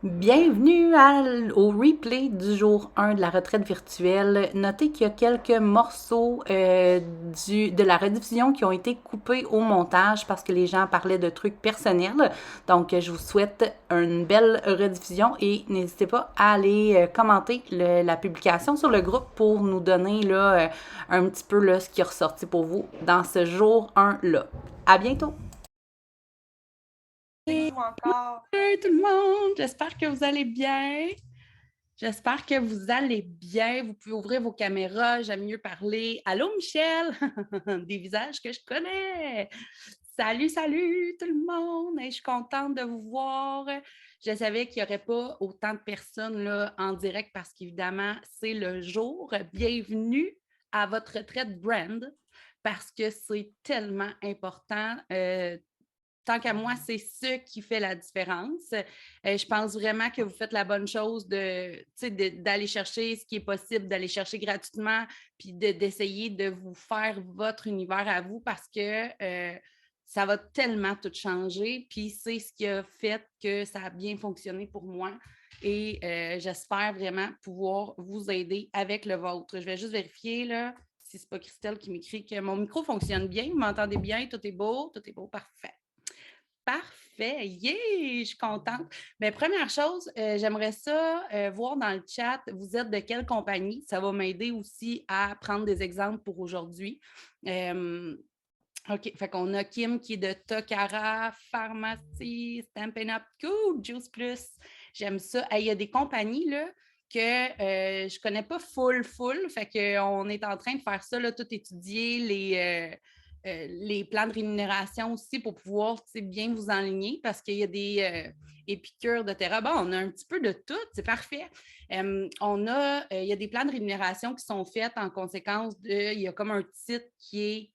Bienvenue au replay du jour 1 de la retraite virtuelle. Notez qu'il y a quelques morceaux de la rediffusion qui ont été coupés au montage parce que les gens parlaient de trucs personnels. Donc, je vous souhaite une belle rediffusion et n'hésitez pas à aller commenter la publication sur le groupe pour nous donner là, un petit peu là, ce qui est ressorti pour vous dans ce jour 1-là. À bientôt! Bonjour encore. Hey tout le monde, j'espère que vous allez bien. J'espère que vous allez bien. Vous pouvez ouvrir vos caméras, j'aime mieux parler. Allô Michel, des visages que je connais. Salut, salut tout le monde. Hey, je suis contente de vous voir. Je savais qu'il n'y aurait pas autant de personnes là, en direct parce qu'évidemment, c'est le jour. Bienvenue à votre retraite brand parce que c'est tellement important. Tant qu'à moi, c'est ce qui fait la différence. Je pense vraiment que vous faites la bonne chose d'aller chercher ce qui est possible, d'aller chercher gratuitement, puis d'essayer de vous faire votre univers à vous parce que ça va tellement tout changer. Puis c'est ce qui a fait que ça a bien fonctionné pour moi. Et j'espère vraiment pouvoir vous aider avec le vôtre. Je vais juste vérifier là, si ce n'est pas Christelle qui m'écrit que mon micro fonctionne bien. Vous m'entendez bien? Tout est beau, parfait. Parfait, yeah, je suis contente. Mais première chose, j'aimerais ça voir dans le chat, vous êtes de quelle compagnie? Ça va m'aider aussi à prendre des exemples pour aujourd'hui. OK, fait qu'on a Kim qui est de Tokara, Pharmacie, Stampin' Up, cool, Juice Plus. J'aime ça. Il y a des compagnies là, que je ne connais pas full. Fait qu'on est en train de faire ça, là, tout étudier, les plans de rémunération aussi pour pouvoir bien vous enligner parce qu'il y a des épicures de terrain. Bon, on a un petit peu de tout, c'est parfait. Il y a des plans de rémunération qui sont faits en conséquence il y a comme un titre qui est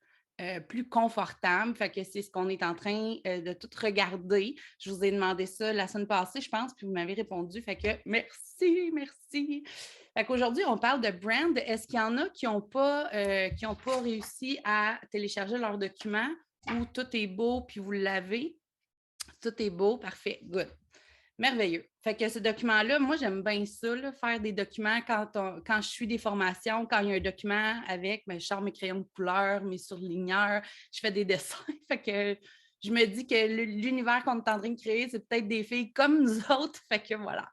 plus confortable. Fait que c'est ce qu'on est en train de tout regarder. Je vous ai demandé ça la semaine passée, je pense, puis vous m'avez répondu. Fait que merci. Fait qu'aujourd'hui, on parle de brand. Est-ce qu'il y en a qui n'ont pas réussi à télécharger leur document ou tout est beau puis vous l'avez? Tout est beau, parfait, good. Merveilleux. Fait que ce document-là, moi, j'aime bien ça, là, faire des documents quand je suis des formations, quand il y a un document avec, je sors mes crayons de couleur, mes surligneurs, je fais des dessins. Fait que je me dis que l'univers qu'on est en train de créer, c'est peut-être des filles comme nous autres. Fait que voilà.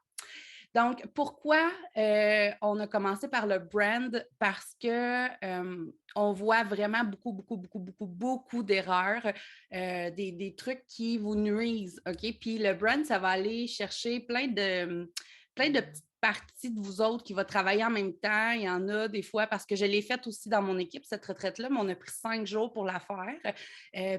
Donc, pourquoi on a commencé par le brand? Parce que on voit vraiment beaucoup d'erreurs, des trucs qui vous nuisent, OK? Puis le brand, ça va aller chercher plein de petites parties de vous autres qui vont travailler en même temps. Il y en a des fois, parce que je l'ai faite aussi dans mon équipe, cette retraite-là, mais on a pris 5 jours pour la faire.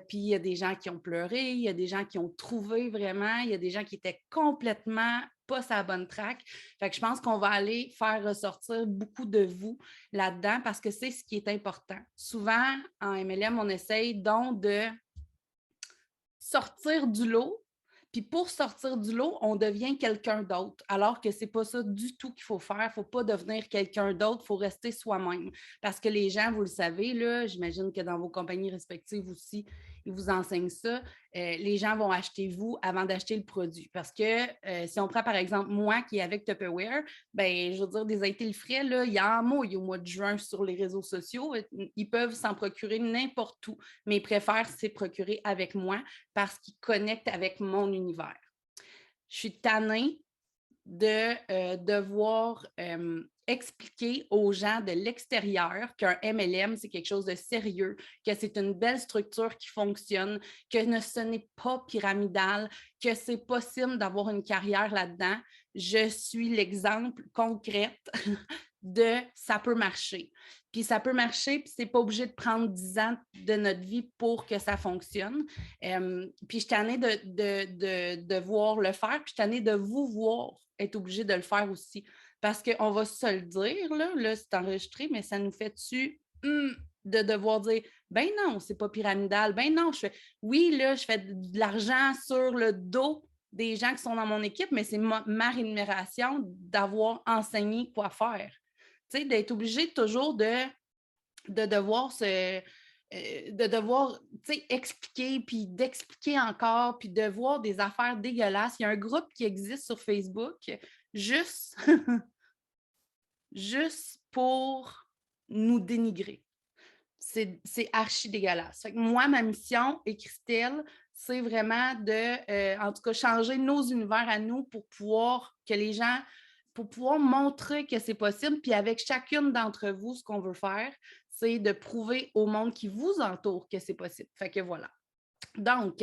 Puis il y a des gens qui ont pleuré, il y a des gens qui ont trouvé vraiment, il y a des gens qui étaient complètement pas sa bonne track. Fait que je pense qu'on va aller faire ressortir beaucoup de vous là-dedans parce que c'est ce qui est important. Souvent, en MLM, on essaye donc de sortir du lot. Puis pour sortir du lot, on devient quelqu'un d'autre, alors que c'est pas ça du tout qu'il faut faire. Il ne faut pas devenir quelqu'un d'autre, il faut rester soi-même. Parce que les gens, vous le savez, là, j'imagine que dans vos compagnies respectives aussi, ils vous enseignent ça. Les gens vont acheter vous avant d'acheter le produit. Parce que si on prend par exemple moi qui est avec Tupperware, ben, je veux dire, des étés le frais, là, il y a un mot au mois de juin sur les réseaux sociaux. Ils peuvent s'en procurer n'importe où, mais ils préfèrent s'y procurer avec moi parce qu'ils connectent avec mon univers. Je suis tannée de devoir expliquer aux gens de l'extérieur qu'un MLM, c'est quelque chose de sérieux, que c'est une belle structure qui fonctionne, que ce n'est pas pyramidal, que c'est possible d'avoir une carrière là-dedans. Je suis l'exemple concret de ça peut marcher. Puis ça peut marcher, puis c'est pas obligé de prendre 10 ans de notre vie pour que ça fonctionne. Puis je suis tannée de voir le faire, puis je suis tannée de vous voir être obligé de le faire aussi. Parce qu'on va se le dire, là c'est enregistré, mais ça nous fait-tu de devoir dire ben non, c'est pas pyramidal, ben non, oui, là, je fais de l'argent sur le dos des gens qui sont dans mon équipe, mais c'est ma rémunération d'avoir enseigné quoi faire. Tu sais, d'être obligé toujours de devoir de devoir, tu sais, expliquer, puis d'expliquer encore, puis de voir des affaires dégueulasses. Il y a un groupe qui existe sur Facebook juste, juste pour nous dénigrer. C'est archi dégueulasse. Fait que moi, ma mission, et Christelle, c'est vraiment de, en tout cas, changer nos univers à nous pour pouvoir que les gens, pour pouvoir montrer que c'est possible. Puis avec chacune d'entre vous, ce qu'on veut faire, c'est de prouver au monde qui vous entoure que c'est possible. Fait que voilà. Donc,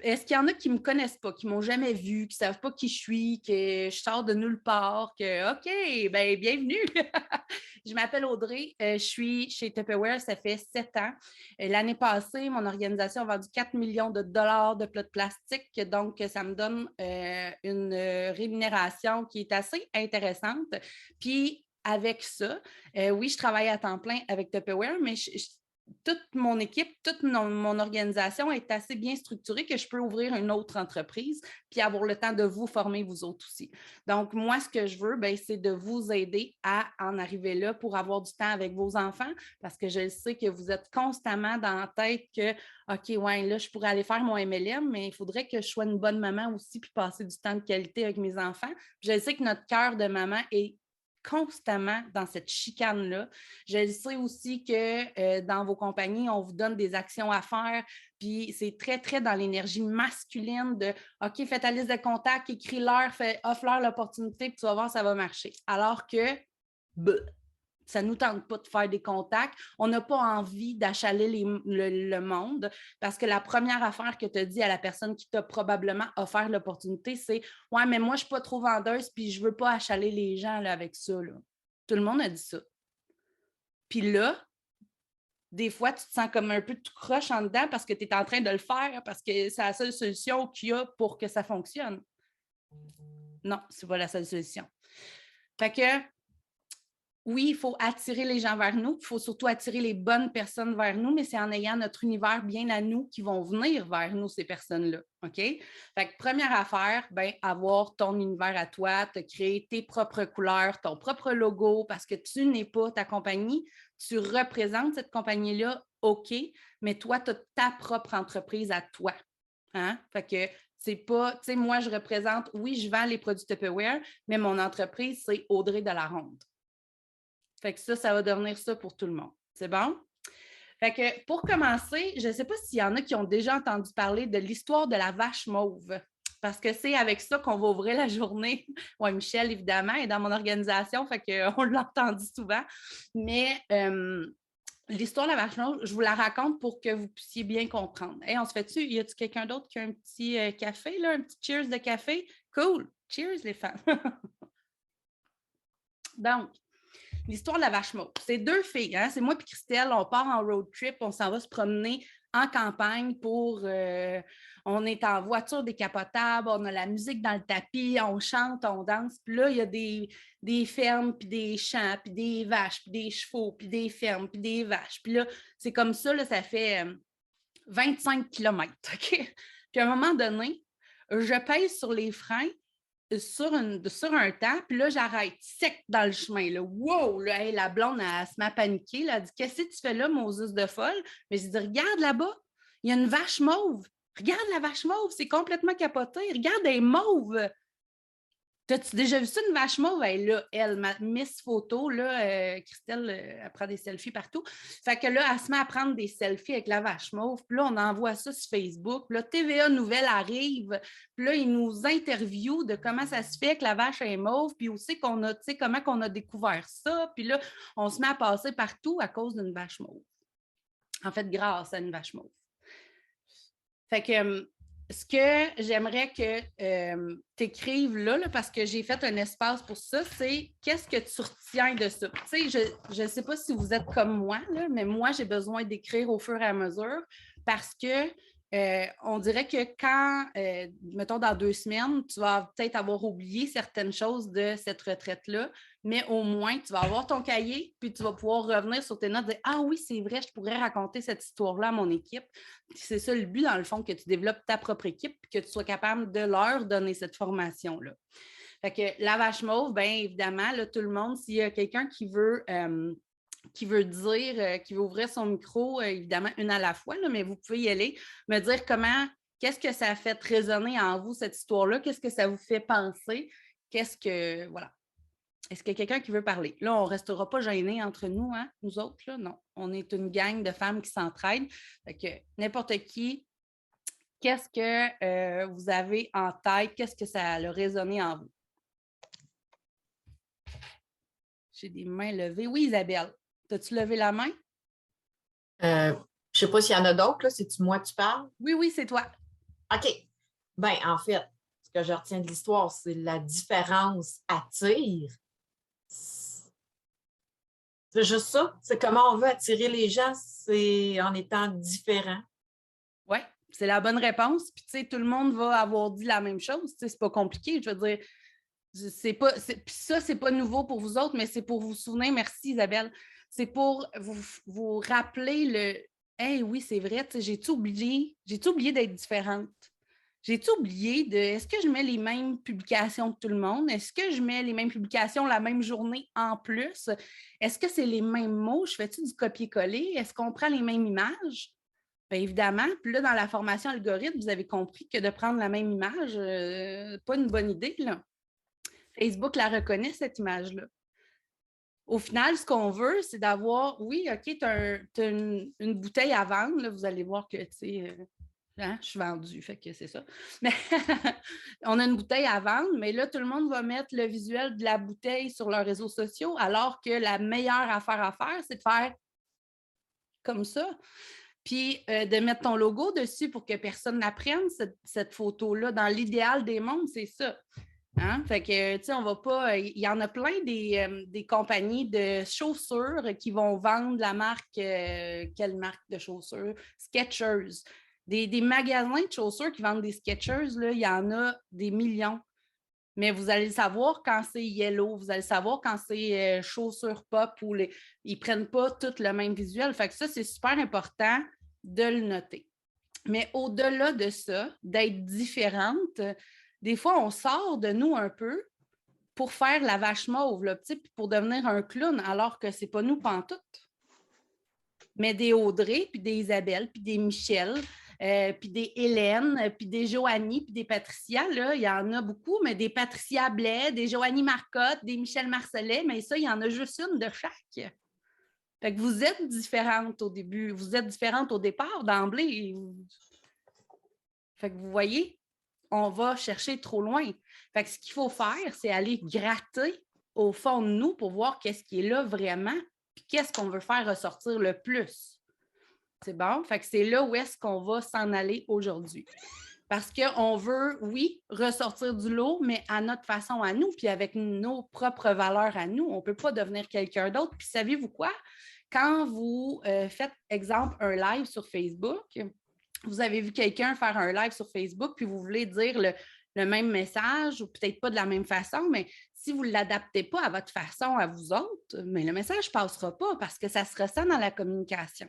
est-ce qu'il y en a qui ne me connaissent pas, qui ne m'ont jamais vu, qui ne savent pas qui je suis, que je sors de nulle part, que OK, ben bienvenue. Je m'appelle Audrey, je suis chez Tupperware, ça fait 7 ans. L'année passée, mon organisation a vendu 4 millions de dollars de plats de plastique, donc ça me donne une rémunération qui est assez intéressante. Puis, avec ça, oui, je travaille à temps plein avec Tupperware, mais toute mon équipe, toute mon organisation est assez bien structurée que je peux ouvrir une autre entreprise puis avoir le temps de vous former, vous autres aussi. Donc, moi, ce que je veux, c'est de vous aider à en arriver là pour avoir du temps avec vos enfants parce que je sais que vous êtes constamment dans la tête que, OK, ouais, là, je pourrais aller faire mon MLM, mais il faudrait que je sois une bonne maman aussi puis passer du temps de qualité avec mes enfants. Puis je sais que notre cœur de maman est constamment dans cette chicane-là. Je sais aussi que dans vos compagnies, on vous donne des actions à faire, puis c'est très, très dans l'énergie masculine de OK, fais ta liste de contacts, écris-leur, offre-leur l'opportunité, puis tu vas voir, ça va marcher. Alors que ça ne nous tente pas de faire des contacts. On n'a pas envie d'achaler le monde parce que la première affaire que tu as dit à la personne qui t'a probablement offert l'opportunité, c'est « Ouais, mais moi, je ne suis pas trop vendeuse puis je ne veux pas achaler les gens là, avec ça. » Tout le monde a dit ça. Puis là, des fois, tu te sens comme un peu tout croche en dedans parce que tu es en train de le faire, parce que c'est la seule solution qu'il y a pour que ça fonctionne. Non, ce n'est pas la seule solution. Fait que oui, il faut attirer les gens vers nous, il faut surtout attirer les bonnes personnes vers nous, mais c'est en ayant notre univers bien à nous qui vont venir vers nous, ces personnes-là. OK? Fait que première affaire, avoir ton univers à toi, te créer tes propres couleurs, ton propre logo, parce que tu n'es pas ta compagnie, tu représentes cette compagnie-là, OK, mais toi, tu as ta propre entreprise à toi. Hein? Fait que c'est pas, tu sais, moi, je représente, oui, je vends les produits Tupperware, mais mon entreprise, c'est Audrey de la Ronde. Fait que ça va devenir ça pour tout le monde. C'est bon? Fait que pour commencer, je ne sais pas s'il y en a qui ont déjà entendu parler de l'histoire de la vache mauve. Parce que c'est avec ça qu'on va ouvrir la journée. Oui, Michel, évidemment, est dans mon organisation, fait qu'on l'a entendu souvent. Mais l'histoire de la vache mauve, je vous la raconte pour que vous puissiez bien comprendre. Hey, on se fait-tu? Y a-t-il quelqu'un d'autre qui a un petit café, là, un petit cheers de café? Cool! Cheers, les femmes! Donc, l'histoire de la vache mauve. C'est 2 filles, hein? C'est moi et Christelle, on part en road trip, on s'en va se promener en campagne on est en voiture décapotable, on a la musique dans le tapis, on chante, on danse, puis là, il y a des fermes, puis des champs, puis des vaches, puis des chevaux, puis des fermes, puis des vaches. Puis là, c'est comme ça, là, ça fait 25 kilomètres, OK? Puis à un moment donné, je pèse sur les freins, sur un temps, puis là, j'arrête sec dans le chemin. Là. Wow! Là, hey, la blonde, elle se met à paniquer. Là, elle dit « Qu'est-ce que tu fais là, Moses de folle? » Mais j'ai dit « Regarde là-bas, il y a une vache mauve. Regarde la vache mauve, c'est complètement capoté. Regarde, elle est mauve. » T'as-tu déjà vu ça, une vache mauve? Elle, ma Miss Photo, là, Christelle, elle prend des selfies partout. Fait que là, elle se met à prendre des selfies avec la vache mauve. Puis là, on envoie ça sur Facebook. Puis là, TVA Nouvelle arrive. Puis là, ils nous interviewent de comment ça se fait que la vache est mauve. Puis aussi qu'on a, tu sais, comment qu'on a découvert ça. Puis là, on se met à passer partout à cause d'une vache mauve. En fait, grâce à une vache mauve. Fait que ce que j'aimerais que tu écrives là, parce que j'ai fait un espace pour ça, c'est qu'est-ce que tu retiens de ça? Tu sais, je ne sais pas si vous êtes comme moi, là, mais moi, j'ai besoin d'écrire au fur et à mesure parce que on dirait que quand, mettons, dans 2 semaines, tu vas peut-être avoir oublié certaines choses de cette retraite-là, mais au moins, tu vas avoir ton cahier, puis tu vas pouvoir revenir sur tes notes et dire « Ah oui, c'est vrai, je pourrais raconter cette histoire-là à mon équipe. » C'est ça le but, dans le fond, que tu développes ta propre équipe et que tu sois capable de leur donner cette formation-là. Fait que la vache mauve, bien évidemment, là, tout le monde, s'il y a quelqu'un qui veut qui veut dire, qui veut ouvrir son micro, évidemment, une à la fois, là, mais vous pouvez y aller, me dire qu'est-ce que ça a fait résonner en vous, cette histoire-là? Qu'est-ce que ça vous fait penser? Voilà. Est-ce qu'il y a quelqu'un qui veut parler? Là, on ne restera pas gênés entre nous, hein, nous autres, là, non. On est une gang de femmes qui s'entraident. Fait que n'importe qui, qu'est-ce que vous avez en tête? Qu'est-ce que ça a résonné en vous? J'ai des mains levées. Oui, Isabelle, as-tu levé la main? Je ne sais pas s'il y en a d'autres, là. C'est-tu moi que tu parles? Oui, oui, c'est toi. OK. Ben, en fait, ce que je retiens de l'histoire, c'est la différence attire. C'est juste ça. C'est comment on veut attirer les gens, c'est en étant différent. Oui, c'est la bonne réponse. Puis, tu sais, tout le monde va avoir dit la même chose. Tu sais, c'est pas compliqué. Je veux dire, puis ça, c'est pas nouveau pour vous autres, mais c'est pour vous souvenir. Merci, Isabelle. C'est pour vous rappeler Hey, oui, c'est vrai, j'ai-tu oublié d'être différente? J'ai-tu oublié est-ce que je mets les mêmes publications que tout le monde? Est-ce que je mets les mêmes publications la même journée en plus? Est-ce que c'est les mêmes mots? Je fais-tu du copier-coller? Est-ce qu'on prend les mêmes images? Bien évidemment. Puis là, dans la formation algorithme, vous avez compris que de prendre la même image, pas une bonne idée, là. Facebook la reconnaît, cette image-là. Au final, ce qu'on veut, c'est d'avoir, oui, OK, tu as, une bouteille à vendre, là, vous allez voir que, tu sais, hein, je suis vendue, fait que c'est ça. Mais on a une bouteille à vendre, mais là, tout le monde va mettre le visuel de la bouteille sur leurs réseaux sociaux, alors que la meilleure affaire à faire, c'est de faire comme ça. Puis de mettre ton logo dessus pour que personne n'apprenne cette photo-là. Dans l'idéal des mondes, c'est ça. Hein? Fait que, tu sais, on va pas. Il y en a plein des compagnies de chaussures qui vont vendre la marque. Quelle marque de chaussures? Skechers. Des magasins de chaussures qui vendent des Skechers, là, il y en a des millions. Mais vous allez le savoir quand c'est yellow, vous allez le savoir quand c'est chaussures pop ou ils ne prennent pas tout le même visuel. Fait que ça, c'est super important de le noter. Mais au-delà de ça, d'être différente, des fois, on sort de nous un peu pour faire la vache mauve, là, pour devenir un clown, alors que c'est pas nous pantoute. Mais des Audrey, puis des Isabelle, puis des Michel, puis des Hélène, puis des Joanie, puis des Patricia, là, il y en a beaucoup, mais des Patricia Blais, des Joanie Marcotte, des Michel Marcellet, mais ça, il y en a juste une de chaque. Fait que vous êtes différentes au début, vous êtes différentes au départ, d'emblée. Fait que vous voyez, on va chercher trop loin. Fait que ce qu'il faut faire, c'est aller gratter au fond de nous pour voir qu'est-ce qui est là vraiment, puis qu'est-ce qu'on veut faire ressortir le plus. C'est bon? Fait que c'est là où est-ce qu'on va s'en aller aujourd'hui. Parce qu'on veut, oui, ressortir du lot, mais à notre façon à nous, puis avec nos propres valeurs à nous. On ne peut pas devenir quelqu'un d'autre. Puis savez-vous quoi? Quand vous faites, exemple, un live sur Facebook, vous avez vu quelqu'un faire un live sur Facebook, puis vous voulez dire le même message, ou peut-être pas de la même façon, mais si vous ne l'adaptez pas à votre façon, à vous autres, mais le message ne passera pas parce que ça se ressent dans la communication.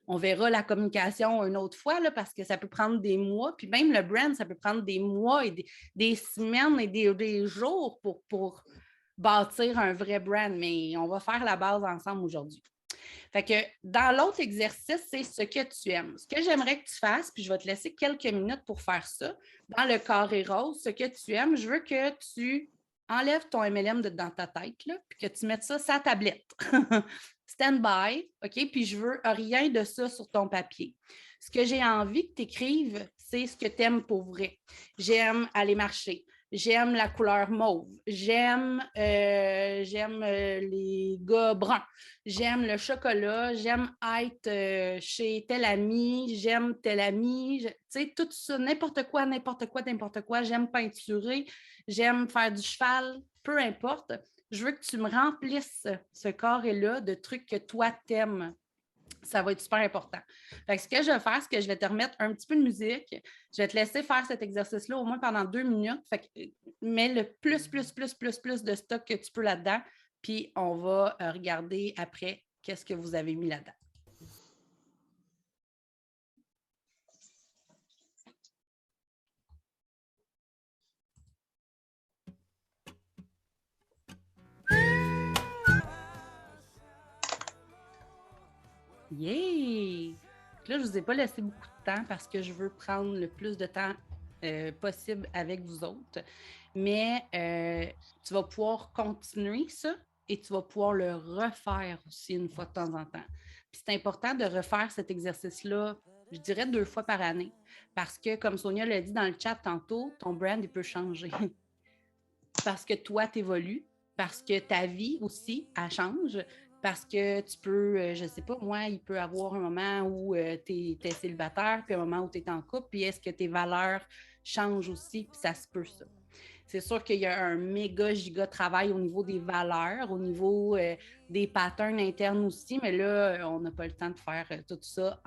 On verra la communication une autre fois là, parce que ça peut prendre des mois, puis même le brand, ça peut prendre des mois et des semaines et des jours pour bâtir un vrai brand, mais on va faire la base ensemble aujourd'hui. Fait que dans l'autre exercice, c'est ce que tu aimes. Ce que j'aimerais que tu fasses, puis je vais te laisser quelques minutes pour faire ça. Dans le carré rose, ce que tu aimes, je veux que tu enlèves ton MLM dans ta tête, là, puis que tu mettes ça sur la tablette. Stand by, OK? Puis je veux rien de ça sur ton papier. Ce que j'ai envie que tu écrives, c'est ce que tu aimes pour vrai. J'aime aller marcher. J'aime la couleur mauve. J'aime les gars bruns. J'aime le chocolat. J'aime être chez tel ami. J'aime tel ami. Tu sais, tout ça, n'importe quoi, n'importe quoi, n'importe quoi. J'aime peinturer. J'aime faire du cheval. Peu importe. Je veux que tu me remplisses ce carré-là de trucs que toi t'aimes. Ça va être super important. Fait que ce que je vais faire, c'est que je vais te remettre un petit peu de musique. Je vais te laisser faire cet exercice-là au moins pendant 2 minutes. Fait que mets le plus de stock que tu peux là-dedans. Puis on va regarder après qu'est-ce que vous avez mis là-dedans. Yeah! Là, je ne vous ai pas laissé beaucoup de temps parce que je veux prendre le plus de temps possible avec vous autres. Mais tu vas pouvoir continuer ça et tu vas pouvoir le refaire aussi une fois de temps en temps. Puis c'est important de refaire cet exercice-là, je dirais 2 fois par année. Parce que, comme Sonia l'a dit dans le chat tantôt, ton brand, il peut changer. Parce que toi, tu évolues, parce que ta vie aussi, elle change, parce que tu peux, je ne sais pas, moi, il peut y avoir un moment où tu es célibataire, puis un moment où tu es en couple, puis est-ce que tes valeurs changent aussi, puis ça se peut ça. C'est sûr qu'il y a un méga giga travail au niveau des valeurs, au niveau des patterns internes aussi, mais là, on n'a pas le temps de faire tout ça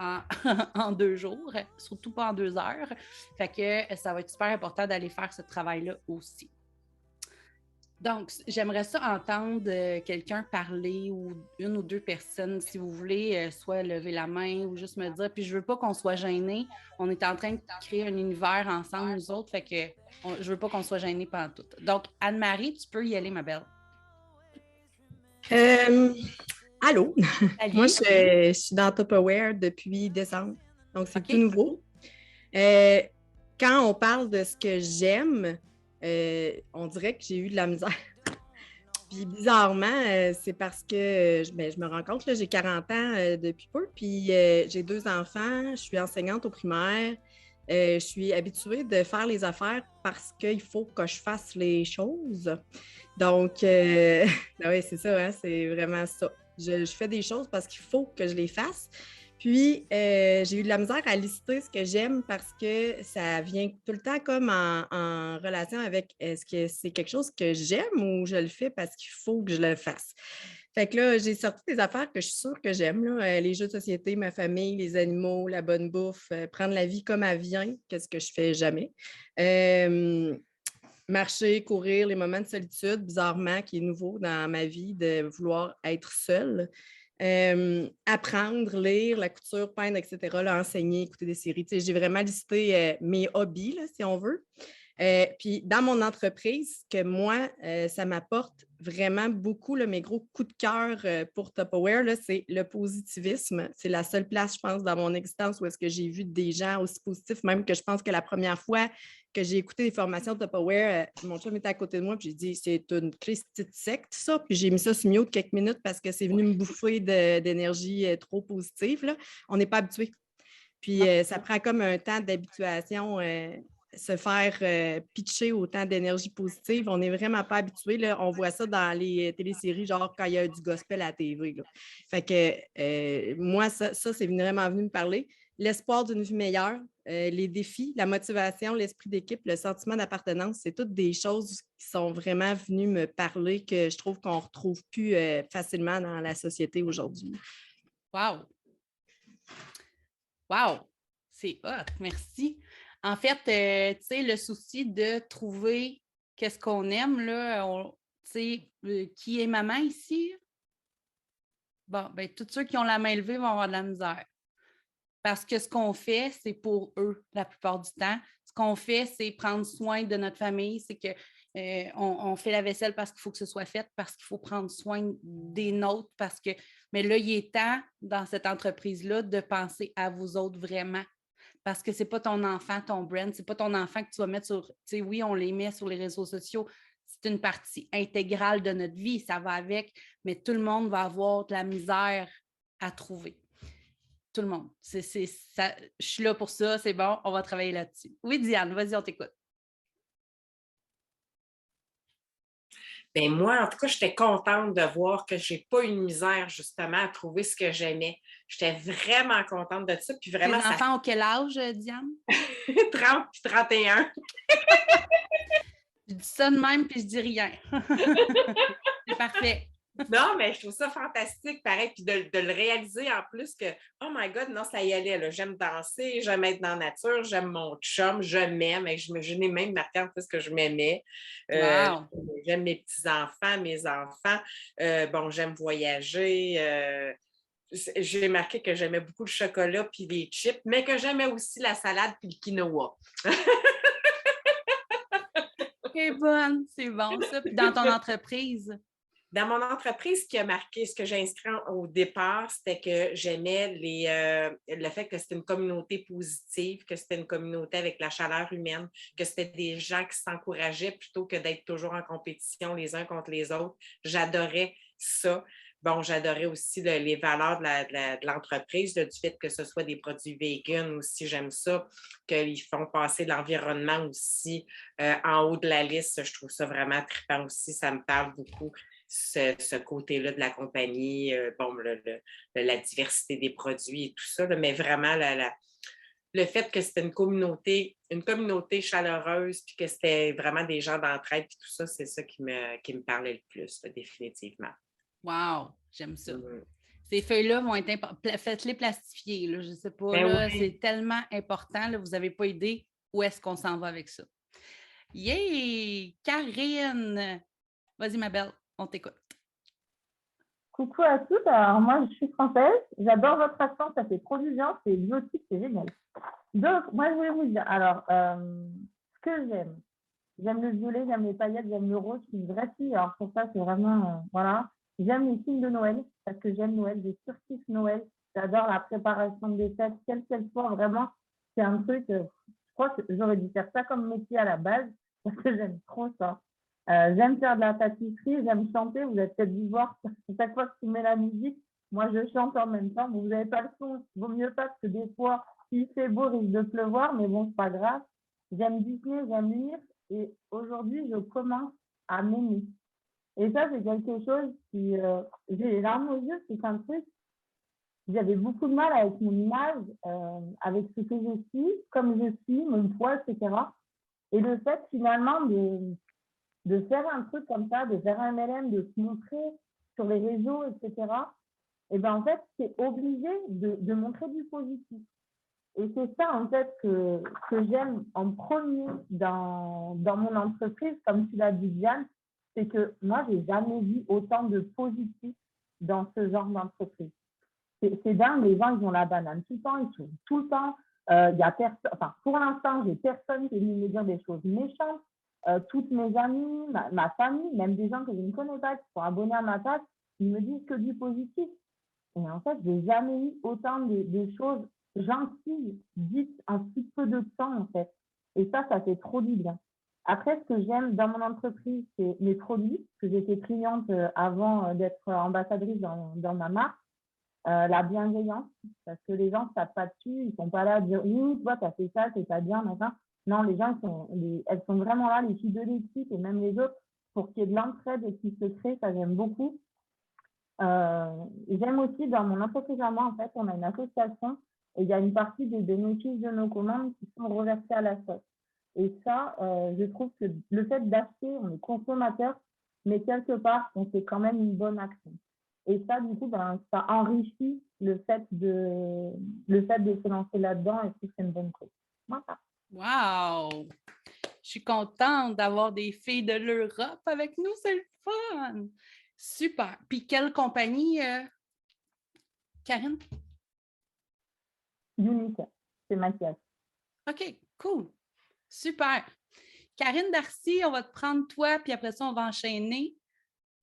en 2 jours, surtout pas en 2 heures. Fait que ça va être super important d'aller faire ce travail-là aussi. Donc, j'aimerais ça entendre quelqu'un parler ou 1 ou 2 personnes, si vous voulez, soit lever la main ou juste me dire. Puis je veux pas qu'on soit gênés. On est en train de créer un univers ensemble, nous autres, fait que je veux pas qu'on soit gênés pendant tout. Donc, Anne-Marie, tu peux y aller, ma belle. Allô? Salut. Moi, je suis dans Tupperware depuis décembre, donc c'est tout nouveau. Quand on parle de ce que j'aime, on dirait que j'ai eu de la misère. Puis bizarrement, c'est parce que je me rends compte, là, j'ai 40 ans depuis peu, puis j'ai 2 enfants, je suis enseignante au primaire, je suis habituée de faire les affaires parce qu'il faut que je fasse les choses. Donc, oui, c'est ça, hein, c'est vraiment ça. Je fais des choses parce qu'il faut que je les fasse. Puis, j'ai eu de la misère à lister ce que j'aime parce que ça vient tout le temps comme en relation avec est-ce que c'est quelque chose que j'aime ou je le fais parce qu'il faut que je le fasse. Fait que là, j'ai sorti des affaires que je suis sûre que j'aime, là, les jeux de société, ma famille, les animaux, la bonne bouffe, prendre la vie comme elle vient, qu'est-ce que je fais jamais. Marcher, courir, les moments de solitude, bizarrement, qui est nouveau dans ma vie, de vouloir être seule. Apprendre, lire, la couture, peindre, etc., là, enseigner, écouter des séries. Tu sais, j'ai vraiment listé mes hobbies, là, si on veut. Puis dans mon entreprise, que moi, ça m'apporte vraiment beaucoup, là, mes gros coups de cœur pour Tupperware, là, c'est le positivisme. C'est la seule place, je pense, dans mon existence où est-ce que j'ai vu des gens aussi positifs, même que je pense que la première fois que j'ai écouté des formations de Tupperware, mon chum était à côté de moi, puis j'ai dit, c'est une petite secte, ça. Puis j'ai mis ça sur mute quelques minutes parce que c'est venu me bouffer d'énergie trop positive, là. On n'est pas habitué. Puis ça prend comme un temps d'habituation, se faire pitcher autant d'énergie positive. On n'est vraiment pas habitué, là. On voit ça dans les téléséries, genre quand il y a du gospel à la TV, là. Fait que moi, ça c'est vraiment venu me parler. L'espoir d'une vie meilleure, les défis, la motivation, l'esprit d'équipe, le sentiment d'appartenance, c'est toutes des choses qui sont vraiment venues me parler que je trouve qu'on ne retrouve plus facilement dans la société aujourd'hui. Wow! Wow! C'est hot, merci. En fait, tu sais, le souci de trouver qu'est-ce qu'on aime, là, tu sais, qui est maman ici? Bon, bien, tous ceux qui ont la main levée vont avoir de la misère. Parce que ce qu'on fait, c'est pour eux la plupart du temps. Ce qu'on fait, c'est prendre soin de notre famille, c'est que on fait la vaisselle parce qu'il faut que ce soit fait, parce qu'il faut prendre soin des nôtres, parce que. Mais là, il est temps, dans cette entreprise-là, de penser à vous autres vraiment. Parce que ce n'est pas ton enfant, ton brand, ce n'est pas ton enfant que tu vas mettre sur. Tu sais, oui, on les met sur les réseaux sociaux. C'est une partie intégrale de notre vie, ça va avec, mais tout le monde va avoir de la misère à trouver. Tout le monde. Ça, je suis là pour ça, c'est bon, on va travailler là-dessus. Oui, Diane, vas-y, on t'écoute. Bien, moi, en tout cas, j'étais contente de voir que je n'ai pas eu de misère, justement, à trouver ce que j'aimais. J'étais vraiment contente de ça. Puis vraiment, tes enfants ont quel âge, Diane? 30 puis 31. Je dis ça de même, puis je dis rien. C'est parfait. Non, mais je trouve ça fantastique, pareil, puis de le réaliser en plus que, oh my God, non, ça y allait, là. J'aime danser, j'aime être dans la nature, j'aime mon chum, je m'aime, et je n'ai même marqué en plus que je m'aimais. Wow. J'aime mes petits-enfants, mes enfants, bon, j'aime voyager, j'ai marqué que j'aimais beaucoup le chocolat puis les chips, mais que j'aimais aussi la salade puis le quinoa. C'est bonne, c'est bon ça. Puis dans ton entreprise? Dans mon entreprise, ce qui a marqué, ce que j'ai inscrit au départ, c'était que j'aimais le fait que c'était une communauté positive, que c'était une communauté avec la chaleur humaine, que c'était des gens qui s'encourageaient plutôt que d'être toujours en compétition les uns contre les autres. J'adorais ça. Bon, j'adorais aussi les valeurs de l'entreprise, du fait que ce soit des produits vegan aussi, j'aime ça, qu'ils font passer l'environnement aussi en haut de la liste. Je trouve ça vraiment trippant aussi, ça me parle beaucoup. Ce côté-là de la compagnie, la diversité des produits et tout ça, là, mais vraiment le fait que c'était une communauté chaleureuse, puis que c'était vraiment des gens d'entraide, puis tout ça, c'est ça qui me parlait le plus, là, définitivement. Wow, j'aime ça. Ces feuilles-là vont être importantes. Faites-les plastifier, là, je ne sais pas, Ben là, oui. c'est tellement important, là, vous n'avez pas idée où est-ce qu'on s'en va avec ça. Yay! Karine! Vas-y, ma belle, on t'écoute. Coucou à toutes. Alors, moi, je suis française. J'adore votre accent. Ça fait trop du bien. C'est exotique. C'est génial. Donc, moi, je voulais vous dire. Alors, ce que j'aime. J'aime le violet, j'aime les paillettes, j'aime le rose. Je suis une vraie fille. Alors, pour ça, c'est vraiment... voilà. J'aime les films de Noël parce que j'aime Noël. Je surkiffe Noël. J'adore la préparation des fêtes, quelle qu'elle soit. Vraiment, c'est un truc... je crois que j'aurais dû faire ça comme métier à la base parce que j'aime trop ça. J'aime faire de la pâtisserie, j'aime chanter. Vous avez peut-être dû voir, chaque fois que tu mets la musique, moi je chante en même temps. Bon, vous n'avez pas le son, vaut mieux pas parce que des fois, s'il fait beau, il risque de pleuvoir, mais bon, c'est pas grave. J'aime Disney, j'aime lire et aujourd'hui, je commence à m'aimer. Et ça, c'est quelque chose qui. J'ai les larmes aux yeux, c'est un truc. J'avais beaucoup de mal avec mon image, avec ce que je suis, comme je suis, mon poids, etc. Et le fait finalement de faire un truc comme ça, de faire un MLM, de se montrer sur les réseaux, etc., et bien en fait, c'est obligé de montrer du positif. Et c'est ça, en fait, que j'aime en premier dans mon entreprise, comme tu l'as dit, Diane, c'est que moi, j'ai jamais vu autant de positif dans ce genre d'entreprise. C'est dingue, les gens, ils ont la banane tout le temps, ils sont tout le temps. Y a enfin, pour l'instant, j'ai personne qui est venu me dire des choses méchantes. Toutes mes amies, ma famille, même des gens que je ne connais pas, qui sont abonnés à ma page, ils me disent que du positif. Et en fait, je n'ai jamais eu autant de choses gentilles dites en si peu de temps, en fait. Et ça fait trop du bien. Après, ce que j'aime dans mon entreprise, c'est mes produits, parce que j'étais cliente avant d'être ambassadrice dans ma marque. La bienveillance, parce que les gens ne savent pas dessus, ils ne sont pas là à dire oui, toi, tu as fait ça, c'est pas bien, machin. Non, les gens, elles sont vraiment là, les filles de l'équipe et même les autres, pour qu'il y ait de l'entraide et qui se crée, ça j'aime beaucoup. J'aime aussi dans mon entreprise à moi, en fait, on a une association et il y a une partie des bénéfices de nos commandes qui sont reversés à la SOS. Et ça, je trouve que le fait d'acheter, on est consommateur, mais quelque part, on fait quand même une bonne action. Et ça, du coup, ça enrichit le fait de se lancer là-dedans et je trouve que c'est une bonne chose. Voilà. Wow! Je suis contente d'avoir des filles de l'Europe avec nous, c'est le fun! Super! Puis quelle compagnie, Karine? Unique, c'est Mathias. OK, cool. Super. Karine Darcy, on va te prendre toi, puis après ça, on va enchaîner.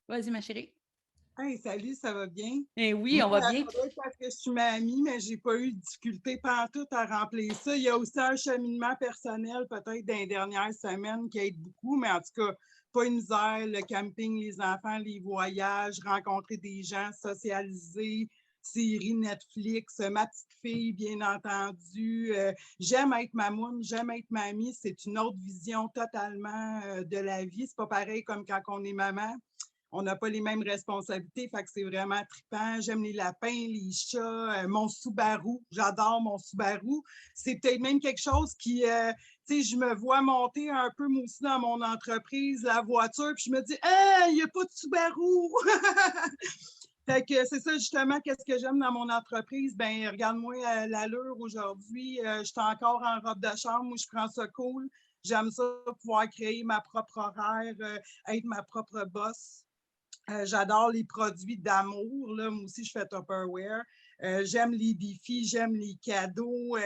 Vas-y, ma chérie. Hey, salut, ça va bien? Eh oui, on va bien. Ça doit être parce que je suis mamie, mais je n'ai pas eu de difficulté pantoute à remplir ça. Il y a aussi un cheminement personnel, peut-être dans les dernières semaines, qui aide beaucoup, mais en tout cas, pas une misère, le camping, les enfants, les voyages, rencontrer des gens, socialiser, séries Netflix, ma petite fille, bien entendu. J'aime être mamoune, j'aime être mamie. C'est une autre vision totalement de la vie. C'est pas pareil comme quand on est maman. On n'a pas les mêmes responsabilités, fait que c'est vraiment trippant. J'aime les lapins, les chats, mon Subaru. J'adore mon Subaru. C'est peut-être même quelque chose qui, tu sais, je me vois monter un peu, moi aussi, dans mon entreprise, la voiture, puis je me dis, « Hey, il n'y a pas de Subaru! » Fait que c'est ça, justement, qu'est-ce que j'aime dans mon entreprise? Ben regarde-moi l'allure aujourd'hui. Je suis encore en robe de chambre où je prends ça cool. J'aime ça, pouvoir créer ma propre horaire, être ma propre boss. J'adore les produits d'amour. Là. Moi aussi, je fais Tupperware. J'aime les défis, j'aime les cadeaux,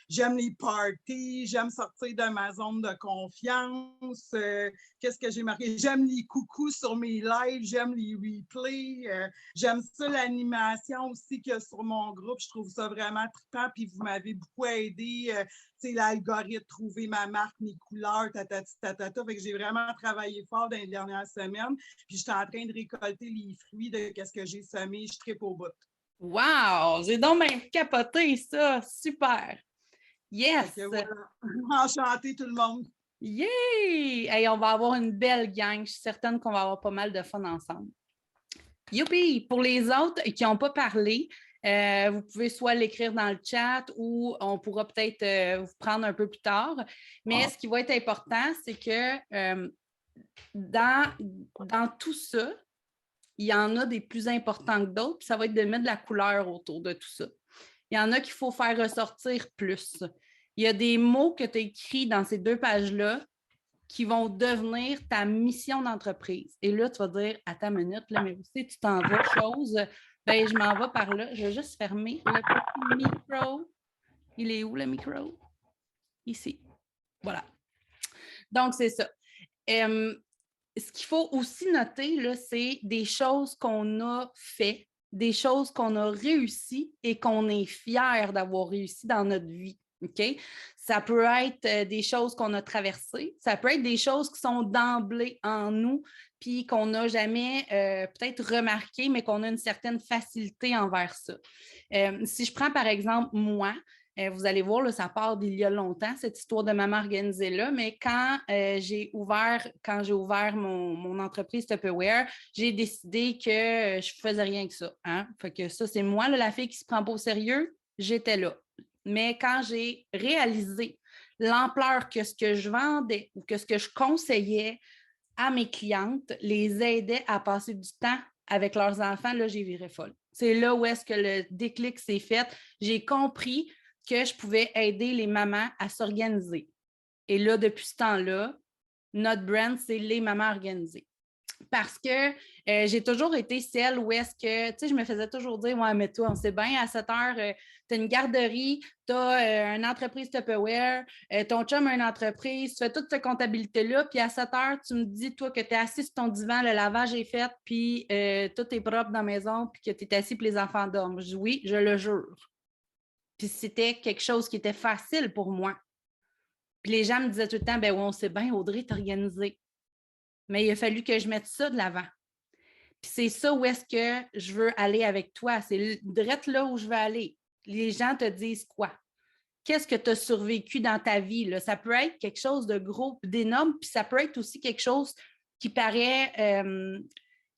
j'aime les parties, j'aime sortir de ma zone de confiance. Qu'est-ce que j'ai marqué? J'aime les coucous sur mes lives, j'aime les replays. J'aime ça, l'animation aussi qu'il y a sur mon groupe. Je trouve ça vraiment trippant. Puis vous m'avez beaucoup aidé, l'algorithme, trouver ma marque, mes couleurs, tatati, tatata. Fait que j'ai vraiment travaillé fort dans les dernières semaines. Puis je suis en train de récolter les fruits de ce que j'ai semé. Je trippe au bout. Wow! J'ai donc bien capoté ça! Super! Yes! Voilà. Enchanté tout le monde! Yay! Hey, on va avoir une belle gang. Je suis certaine qu'on va avoir pas mal de fun ensemble. Youpi! Pour les autres qui n'ont pas parlé, vous pouvez soit l'écrire dans le chat ou on pourra peut-être vous prendre un peu plus tard. Mais ce qui va être important, c'est que dans tout ça, il y en a des plus importants que d'autres, puis ça va être de mettre de la couleur autour de tout ça. Il y en a qu'il faut faire ressortir plus. Il y a des mots que tu as écrits dans ces 2 pages-là qui vont devenir ta mission d'entreprise. Et là, tu vas dire, attends une minute, là, mais aussi, tu t'en vas, chose. Ben, je m'en vais par là. Je vais juste fermer le petit micro. Il est où, le micro? Ici. Voilà. Donc, c'est ça. Ce qu'il faut aussi noter, là, c'est des choses qu'on a fait, des choses qu'on a réussi et qu'on est fier d'avoir réussi dans notre vie. OK? Ça peut être des choses qu'on a traversées, ça peut être des choses qui sont d'emblée en nous, puis qu'on n'a jamais peut-être remarqué, mais qu'on a une certaine facilité envers ça. Si je prends par exemple moi, vous allez voir, là, ça part d'il y a longtemps, cette histoire de maman organisée-là, mais quand j'ai ouvert mon entreprise Tupperware, j'ai décidé que je ne faisais rien que ça. Hein? Fait que ça, c'est moi, là, la fille qui ne se prend pas au sérieux, j'étais là. Mais quand j'ai réalisé l'ampleur que ce que je vendais ou que ce que je conseillais à mes clientes les aidait à passer du temps avec leurs enfants, là, j'ai viré folle. C'est là où est-ce que le déclic s'est fait. J'ai compris que je pouvais aider les mamans à s'organiser. Et là, depuis ce temps-là, notre brand, c'est les mamans organisées. Parce que j'ai toujours été celle où est-ce que, tu sais, je me faisais toujours dire, ouais, mais toi, on sait bien, à 7 heures, tu as une garderie, tu as une entreprise Tupperware, ton chum a une entreprise, tu fais toute cette comptabilité-là, puis à 7 heures, tu me dis, toi, que tu es assis sur ton divan, le lavage est fait, puis tout est propre dans la maison, puis que tu es assis, puis les enfants dorment. Je dis, oui, je le jure. Puis c'était quelque chose qui était facile pour moi. Puis les gens me disaient tout le temps, ben oui, on sait bien, Audrey, t'es organisée. Mais il a fallu que je mette ça de l'avant. Puis c'est ça où est-ce que je veux aller avec toi. C'est direct là où je veux aller. Les gens te disent quoi? Qu'est-ce que tu as survécu dans ta vie? Là? Ça peut être quelque chose de gros, d'énorme, puis ça peut être aussi quelque chose qui paraît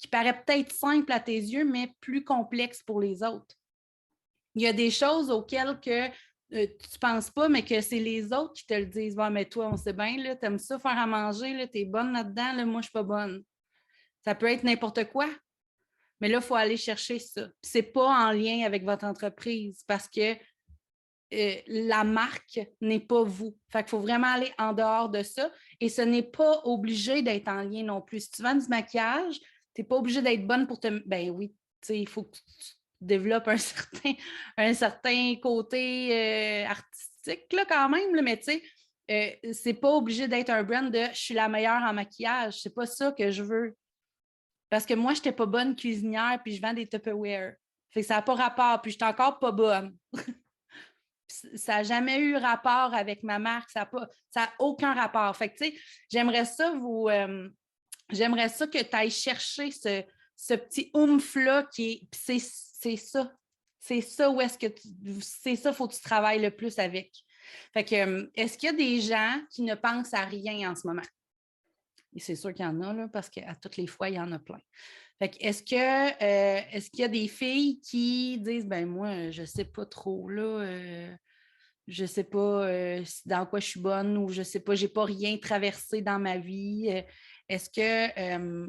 peut-être simple à tes yeux, mais plus complexe pour les autres. Il y a des choses auxquelles que tu ne penses pas, mais que c'est les autres qui te le disent. Bon, mais toi, on sait bien, tu aimes ça faire à manger, tu es bonne là-dedans, là, moi, je ne suis pas bonne. Ça peut être n'importe quoi, mais là, il faut aller chercher ça. Ce n'est pas en lien avec votre entreprise parce que la marque n'est pas vous. Fait qu'il faut vraiment aller en dehors de ça et ce n'est pas obligé d'être en lien non plus. Si tu vends du maquillage, tu n'es pas obligé d'être bonne pour te... Ben oui, tu sais, il faut que tu développe un certain côté artistique là, quand même, là, mais tu sais, c'est pas obligé d'être un brand de « je suis la meilleure en maquillage ». C'est pas ça que je veux. Parce que moi, je n'étais pas bonne cuisinière puis je vends des Tupperware. Fait que ça n'a pas rapport, puis je suis encore pas bonne. Ça n'a jamais eu rapport avec ma marque, ça n'a aucun rapport. Fait que tu sais, j'aimerais ça que tu ailles chercher ce petit oomph-là qui est... C'est ça. C'est ça où est-ce que c'est ça, il faut que tu travailles le plus avec. Fait que, est-ce qu'il y a des gens qui ne pensent à rien en ce moment? Et c'est sûr qu'il y en a, là, parce qu'à toutes les fois, il y en a plein. Fait que, est-ce qu'il y a des filles qui disent, ben moi, je ne sais pas trop, là, je ne sais pas dans quoi je suis bonne ou je ne sais pas, je n'ai pas rien traversé dans ma vie. Est-ce que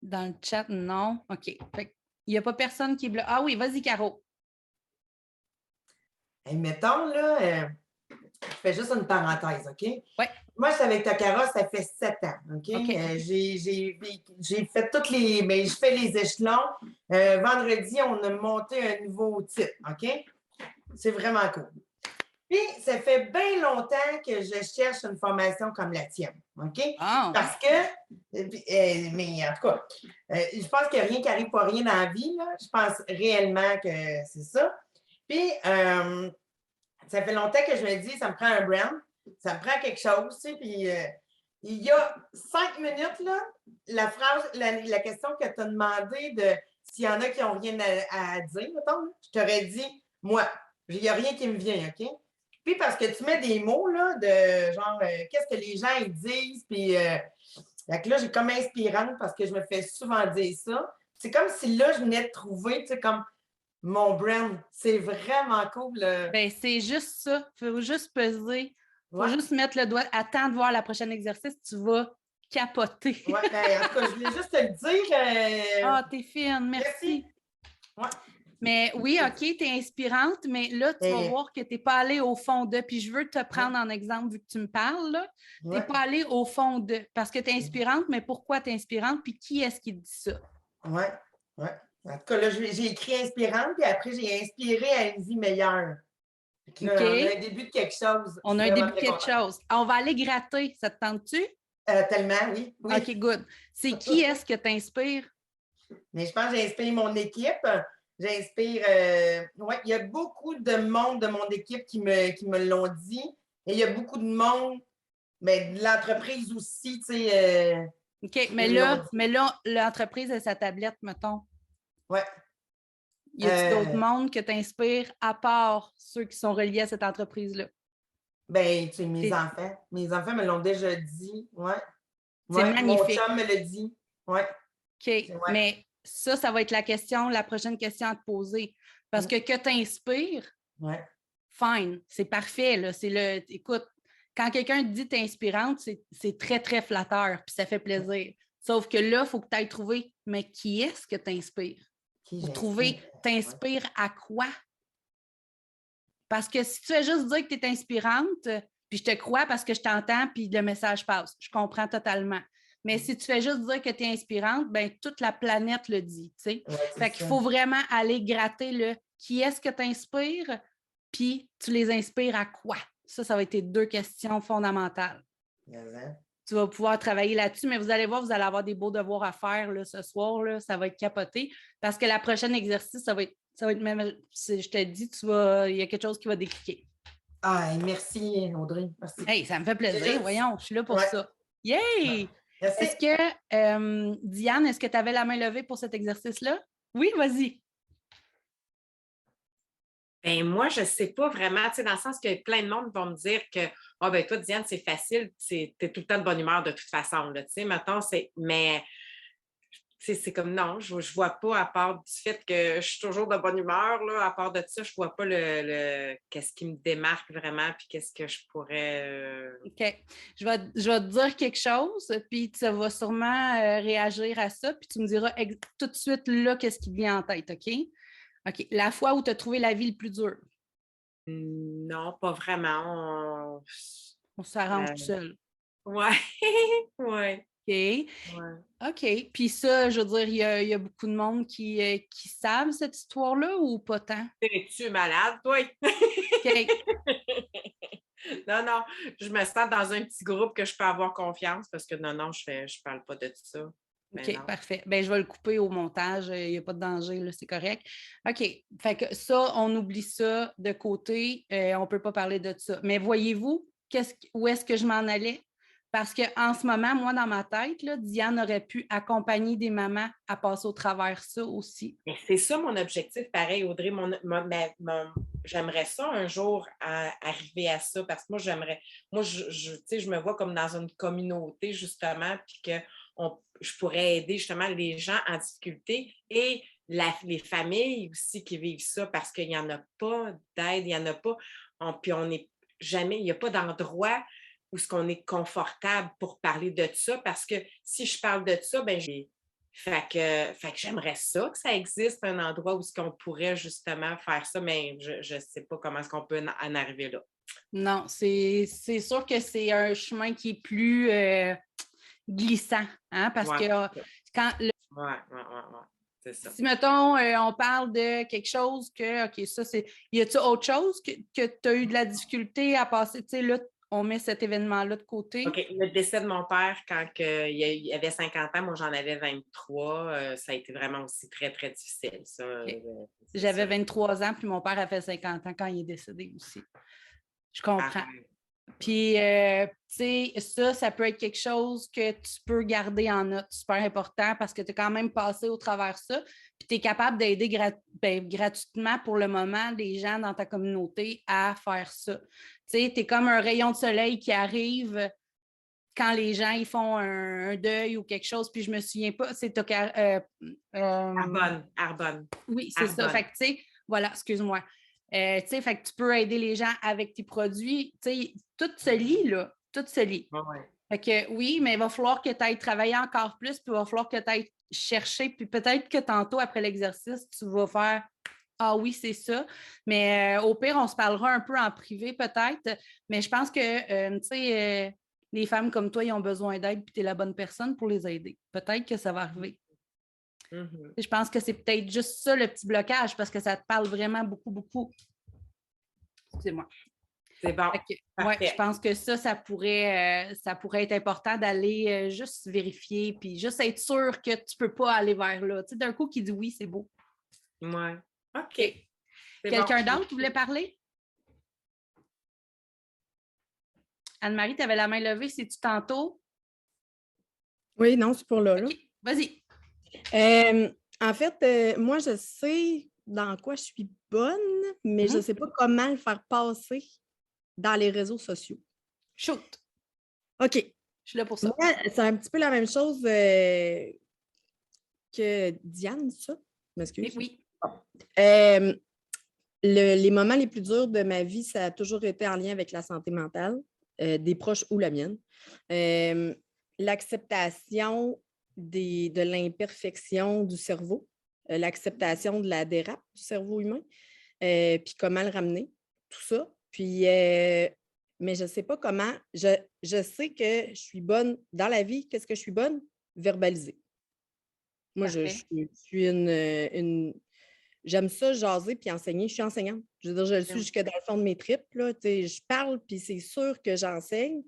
dans le chat, non? OK. Fait il n'y a pas personne qui est bloqué. Ah oui, vas-y, Caro. Hey, mettons, là, je fais juste une parenthèse, OK? Oui. Moi, je suis avec Takara, ça fait 7 ans, OK? OK. J'ai fait toutes les... Mais je fais les échelons. Vendredi, on a monté un nouveau titre, OK? C'est vraiment cool. Puis, ça fait bien longtemps que je cherche une formation comme la tienne, OK? Ah. Parce que... mais en tout cas, je pense qu'il n'y a rien qui arrive pour rien dans la vie, là. Je pense réellement que c'est ça. Puis, ça fait longtemps que je me dis, ça me prend un brand, ça me prend quelque chose, tu sais, puis il y a 5 minutes, là, la phrase, la question que tu as demandé de s'il y en a qui n'ont rien à dire, mettons, là, je t'aurais dit, moi, il n'y a rien qui me vient, OK? Puis parce que tu mets des mots, là, de genre, qu'est-ce que les gens ils disent, puis fait que là, j'ai comme inspirante parce que je me fais souvent dire ça. C'est comme si là, je venais de trouver, tu sais, comme mon brand. C'est vraiment cool. Ben, c'est juste ça. Il faut juste peser. Il faut Ouais. juste mettre le doigt. Attends de voir le prochain exercice. Tu vas capoter. Ouais, ben, en tout cas, je voulais juste te le dire. Ah, t'es fine. Merci. Ouais. Mais oui, OK, tu es inspirante, mais là, tu vas voir que tu n'es pas allé au fond de. Puis je veux te prendre en exemple vu que tu me parles. Tu n'es pas allé au fond de. Parce que tu es inspirante, mais pourquoi tu es inspirante? Puis qui est-ce qui te dit ça? Oui, oui. En tout cas, là, j'ai écrit inspirante, puis après, j'ai inspiré à une vie meilleure. Là, OK. on a un début de quelque chose. On a un début de quelque chose. On va aller gratter. Ça te tente-tu? Tellement, oui. OK, good. C'est qui est-ce que t'inspire? Mais je pense que j'inspire mon équipe. J'inspire. Oui, il y a beaucoup de monde de mon équipe qui me l'ont dit. Et il y a beaucoup de monde, mais de l'entreprise aussi, tu sais. OK, mais là, l'entreprise a sa tablette, mettons. Oui. Y a-t-il d'autres mondes que t'inspires à part ceux qui sont reliés à cette entreprise-là? Ben, tu sais, mes enfants me l'ont déjà dit. Ouais. C'est magnifique. Mon chum me l'a dit. Ouais. OK, Ouais. mais ça va être la prochaine question à te poser. Parce que t'inspires, ouais. Fine, c'est parfait. Là. Écoute, quand quelqu'un te dit t'es inspirante, c'est très, très flatteur, puis ça fait plaisir. Sauf que là, il faut que tu ailles trouver, mais qui est-ce que t'inspires? Pour trouver, t'inspires à quoi? Parce que si tu fais juste dire que tu es inspirante, puis je te crois parce que je t'entends, puis le message passe. Je comprends totalement. Mais si tu fais juste dire que tu es inspirante, bien, toute la planète le dit. Tu sais? Fait qu'il faut vraiment aller gratter le qui est-ce que tu inspires, puis tu les inspires à quoi? Ça va être tes 2 questions fondamentales. Tu vas pouvoir travailler là-dessus, mais vous allez voir, vous allez avoir des beaux devoirs à faire là, ce soir. Là, ça va être capoté. Parce que la prochaine exercice, ça va être même, je te dis, il y a quelque chose qui va décliquer. Ah, merci, Audrey. Merci. Hey, ça me fait plaisir. Voyons, je suis là pour ça. Yay! Merci. Est-ce que, Diane, est-ce que tu avais la main levée pour cet exercice-là? Oui, vas-y. Ben moi, je ne sais pas vraiment, tu sais, dans le sens que plein de monde vont me dire que ben toi, Diane, c'est facile, tu es tout le temps de bonne humeur de toute façon. Tu sais, mettons, mais c'est comme non, je ne vois pas, à part du fait que je suis toujours de bonne humeur, là, à part de ça, je ne vois pas qu'est-ce qui me démarque vraiment, puis qu'est-ce que je pourrais. OK. Je vais te dire quelque chose, puis tu vas sûrement réagir à ça, puis tu me diras tout de suite là qu'est-ce qui te vient en tête, OK? OK. La fois où tu as trouvé la vie le plus dure. Non, pas vraiment. On s'arrange tout seul. Oui. Oui. OK. Ouais. OK. Puis ça, je veux dire, il y a beaucoup de monde qui savent cette histoire-là ou pas tant? Es-tu malade, toi? OK. Non, je me sens dans un petit groupe que je peux avoir confiance parce que non, je parle pas de ça. OK, parfait. Bien, je vais le couper au montage. Il n'y a pas de danger, là, c'est correct. OK. Fait que ça, on oublie ça de côté. On ne peut pas parler de ça. Mais voyez-vous, où est-ce que je m'en allais? Parce qu'en ce moment, moi, dans ma tête, là, Diane aurait pu accompagner des mamans à passer au travers ça aussi. C'est ça mon objectif, pareil, Audrey. J'aimerais ça un jour arriver à ça parce que moi, je me vois comme dans une communauté, justement, puis que je pourrais aider justement les gens en difficulté et les familles aussi qui vivent ça parce qu'il n'y en a pas d'aide, il n'y en a pas. Puis on n'est jamais, il n'y a pas d'endroit où est-ce qu'on est confortable pour parler de ça parce que si je parle de ça, ben fait que j'aimerais ça que ça existe, un endroit où est-ce qu'on pourrait justement faire ça, mais je ne sais pas comment est-ce qu'on peut en arriver là. Non, c'est sûr que c'est un chemin qui est plus glissant, hein, parce Ouais. que quand Ouais. C'est ça. si, mettons, on parle de quelque chose que, OK, ça, c'est. Y a-t-il autre chose que tu as eu de la difficulté à passer? Tu sais, là, on met cet événement-là de côté. OK. Le décès de mon père, quand il avait 50 ans, moi, j'en avais 23. Ça a été vraiment aussi très, très difficile, ça. OK. C'est J'avais ça. 23 ans, puis mon père a fait 50 ans quand il est décédé aussi. Je comprends. Arrête. Puis, tu sais, ça peut être quelque chose que tu peux garder en note, super important, parce que tu es quand même passé au travers de ça, puis tu es capable d'aider gratuitement pour le moment des gens dans ta communauté à faire ça. Tu sais, tu es comme un rayon de soleil qui arrive quand les gens ils font un deuil ou quelque chose, puis je me souviens pas, c'est Arbonne. oui, c'est ça. Arbonne. Fait que, tu sais, voilà, excuse-moi. Tu sais, fait que tu peux aider les gens avec tes produits. Tu sais, tout se lie, là. Tout se lie. Ouais. Fait que oui, mais il va falloir que tu ailles travailler encore plus, puis il va falloir que tu ailles chercher, puis peut-être que tantôt, après l'exercice, tu vas faire ah oui, c'est ça. Mais au pire, on se parlera un peu en privé, peut-être. Mais je pense que, tu sais, les femmes comme toi, ils ont besoin d'aide, puis tu es la bonne personne pour les aider. Peut-être que ça va arriver. Mhm. Je pense que c'est peut-être juste ça le petit blocage parce que ça te parle vraiment beaucoup, beaucoup. Excusez-moi. C'est bon. Ouais, je pense que ça pourrait être important d'aller juste vérifier puis juste être sûr que tu ne peux pas aller vers là. Tu sais, d'un coup, qui dit oui, c'est beau. Ouais. OK. Quelqu'un bon. d'autre voulait parler? Anne-Marie, tu avais la main levée, c'est-tu tantôt? Oui, non, c'est pour là. OK, vas-y. En fait, moi, je sais dans quoi je suis bonne, mais je ne sais pas comment le faire passer dans les réseaux sociaux. Shoot. OK. Je suis là pour ça. Moi, c'est un petit peu la même chose que Diane, ça? Je m'excuse. Oui. Les moments les plus durs de ma vie, ça a toujours été en lien avec la santé mentale, des proches ou la mienne. L'acceptation de l'imperfection du cerveau, l'acceptation de la dérape du cerveau humain, puis comment le ramener, tout ça. Puis, mais je ne sais pas comment. Je sais que je suis bonne dans la vie. Qu'est-ce que je suis bonne? Verbaliser. Moi, je suis une j'aime ça, jaser puis enseigner. Je suis enseignante. Je veux dire, je le suis jusque dans le fond de mes tripes. Là. Je parle, puis c'est sûr que j'enseigne.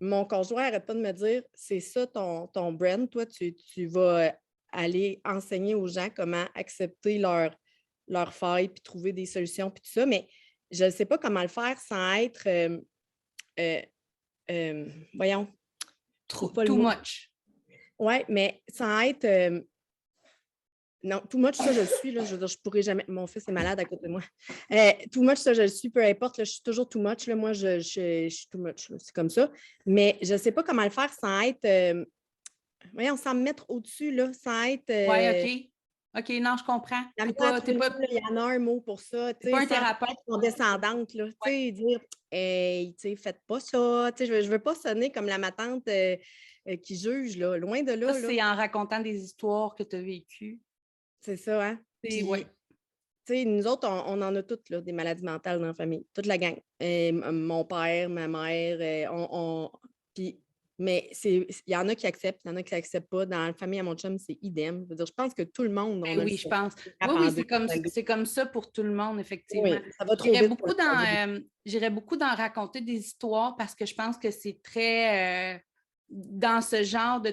Mon conjoint n'arrête pas de me dire, c'est ça ton brand. Toi, tu vas aller enseigner aux gens comment accepter leurs failles, puis trouver des solutions, puis tout ça. Mais je ne sais pas comment le faire sans être, voyons. Too much. Oui, mais sans être... non, too much, ça, je le suis. Là, je veux dire, je pourrais jamais... Mon fils est malade à côté de moi. Too much, ça, je le suis, peu importe. Là, je suis toujours too much. Là, moi, je suis too much. Là, c'est comme ça. Mais je ne sais pas comment le faire sans être... voyons, sans me mettre au-dessus, là, sans être... Oui, OK, non, je comprends. Il y en a un mot pour ça. Tu n'es pas un thérapeute. Condescendante, là. Ouais. Dire, hey, faites pas ça. Je ne veux pas sonner comme la tante qui juge, là. Loin de là. Ça, c'est en racontant des histoires que tu as vécues. C'est ça, hein? Puis, nous autres, on en a toutes, là, des maladies mentales dans la famille. Toute la gang. Mon père, ma mère, Puis, mais il y en a qui acceptent, il y en a qui n'acceptent pas. Dans la famille à mon chum, c'est idem. Je pense que tout le monde... oui, je pense. Oui, c'est comme ça pour tout le monde, effectivement. Oui, ça va trop vite. J'irais beaucoup dans raconter des histoires parce que je pense que c'est très... dans ce genre de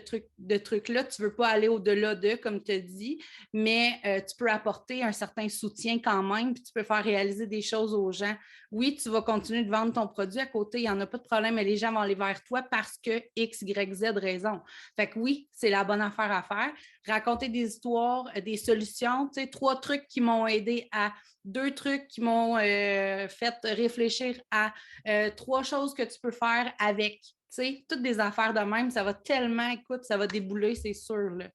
trucs-là, tu ne veux pas aller au-delà d'eux, comme tu as dit, mais tu peux apporter un certain soutien quand même, puis tu peux faire réaliser des choses aux gens. Oui, tu vas continuer de vendre ton produit à côté, il n'y en a pas de problème, mais les gens vont aller vers toi parce que X, Y, Z raison. Fait que oui, c'est la bonne affaire à faire. Raconter des histoires, des solutions, 3 trucs qui m'ont aidé à 2 trucs qui m'ont fait réfléchir à 3 choses que tu peux faire avec. Tu sais, toutes des affaires de même, ça va tellement, écoute, ça va débouler, c'est sûr. Là.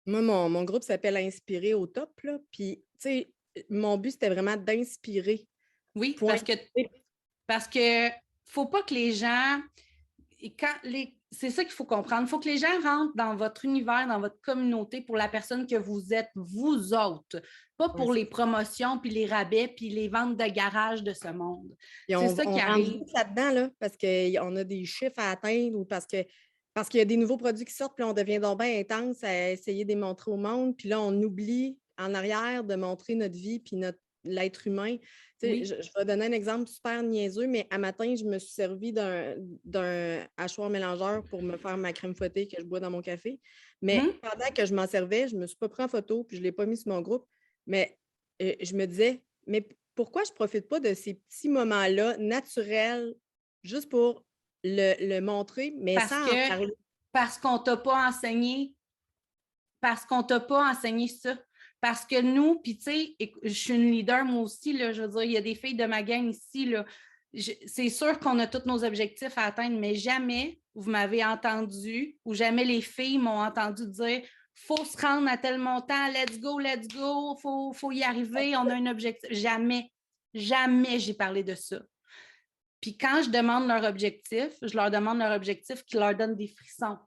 Moi, mon groupe s'appelle Inspirer au top, là. Puis, tu sais, mon but, c'était vraiment d'inspirer. Oui, parce que faut pas que les gens, c'est ça qu'il faut comprendre. Il faut que les gens rentrent dans votre univers, dans votre communauté pour la personne que vous êtes, vous autres, pas pour les promotions, puis les rabais, puis les ventes de garage de ce monde. C'est ça qui arrive. Là-dedans, là, parce qu'on a des chiffres à atteindre ou parce qu'il y a des nouveaux produits qui sortent, puis on devient donc bien intense à essayer de les montrer au monde, puis là, on oublie en arrière de montrer notre vie puis l'être humain. Oui. Je vais donner un exemple super niaiseux, mais à matin, je me suis servi d'un hachoir mélangeur pour me faire ma crème fouettée que je bois dans mon café. Mais pendant que je m'en servais, je ne me suis pas pris en photo puis je ne l'ai pas mis sur mon groupe. Mais je me disais, mais pourquoi je ne profite pas de ces moments-là naturels juste pour le montrer, mais sans en parler? Parce qu'on ne t'a pas enseigné. Parce qu'on ne t'a pas enseigné ça. Parce que nous, puis tu sais, je suis une leader moi aussi, là, je veux dire, il y a des filles de ma gang ici, là, c'est sûr qu'on a tous nos objectifs à atteindre, mais jamais vous m'avez entendu ou jamais les filles m'ont entendu dire « faut se rendre à tel montant, let's go, faut y arriver, on a un objectif. » Jamais j'ai parlé de ça. Puis quand je demande leur objectif, je leur demande leur objectif qui leur donne des frissons.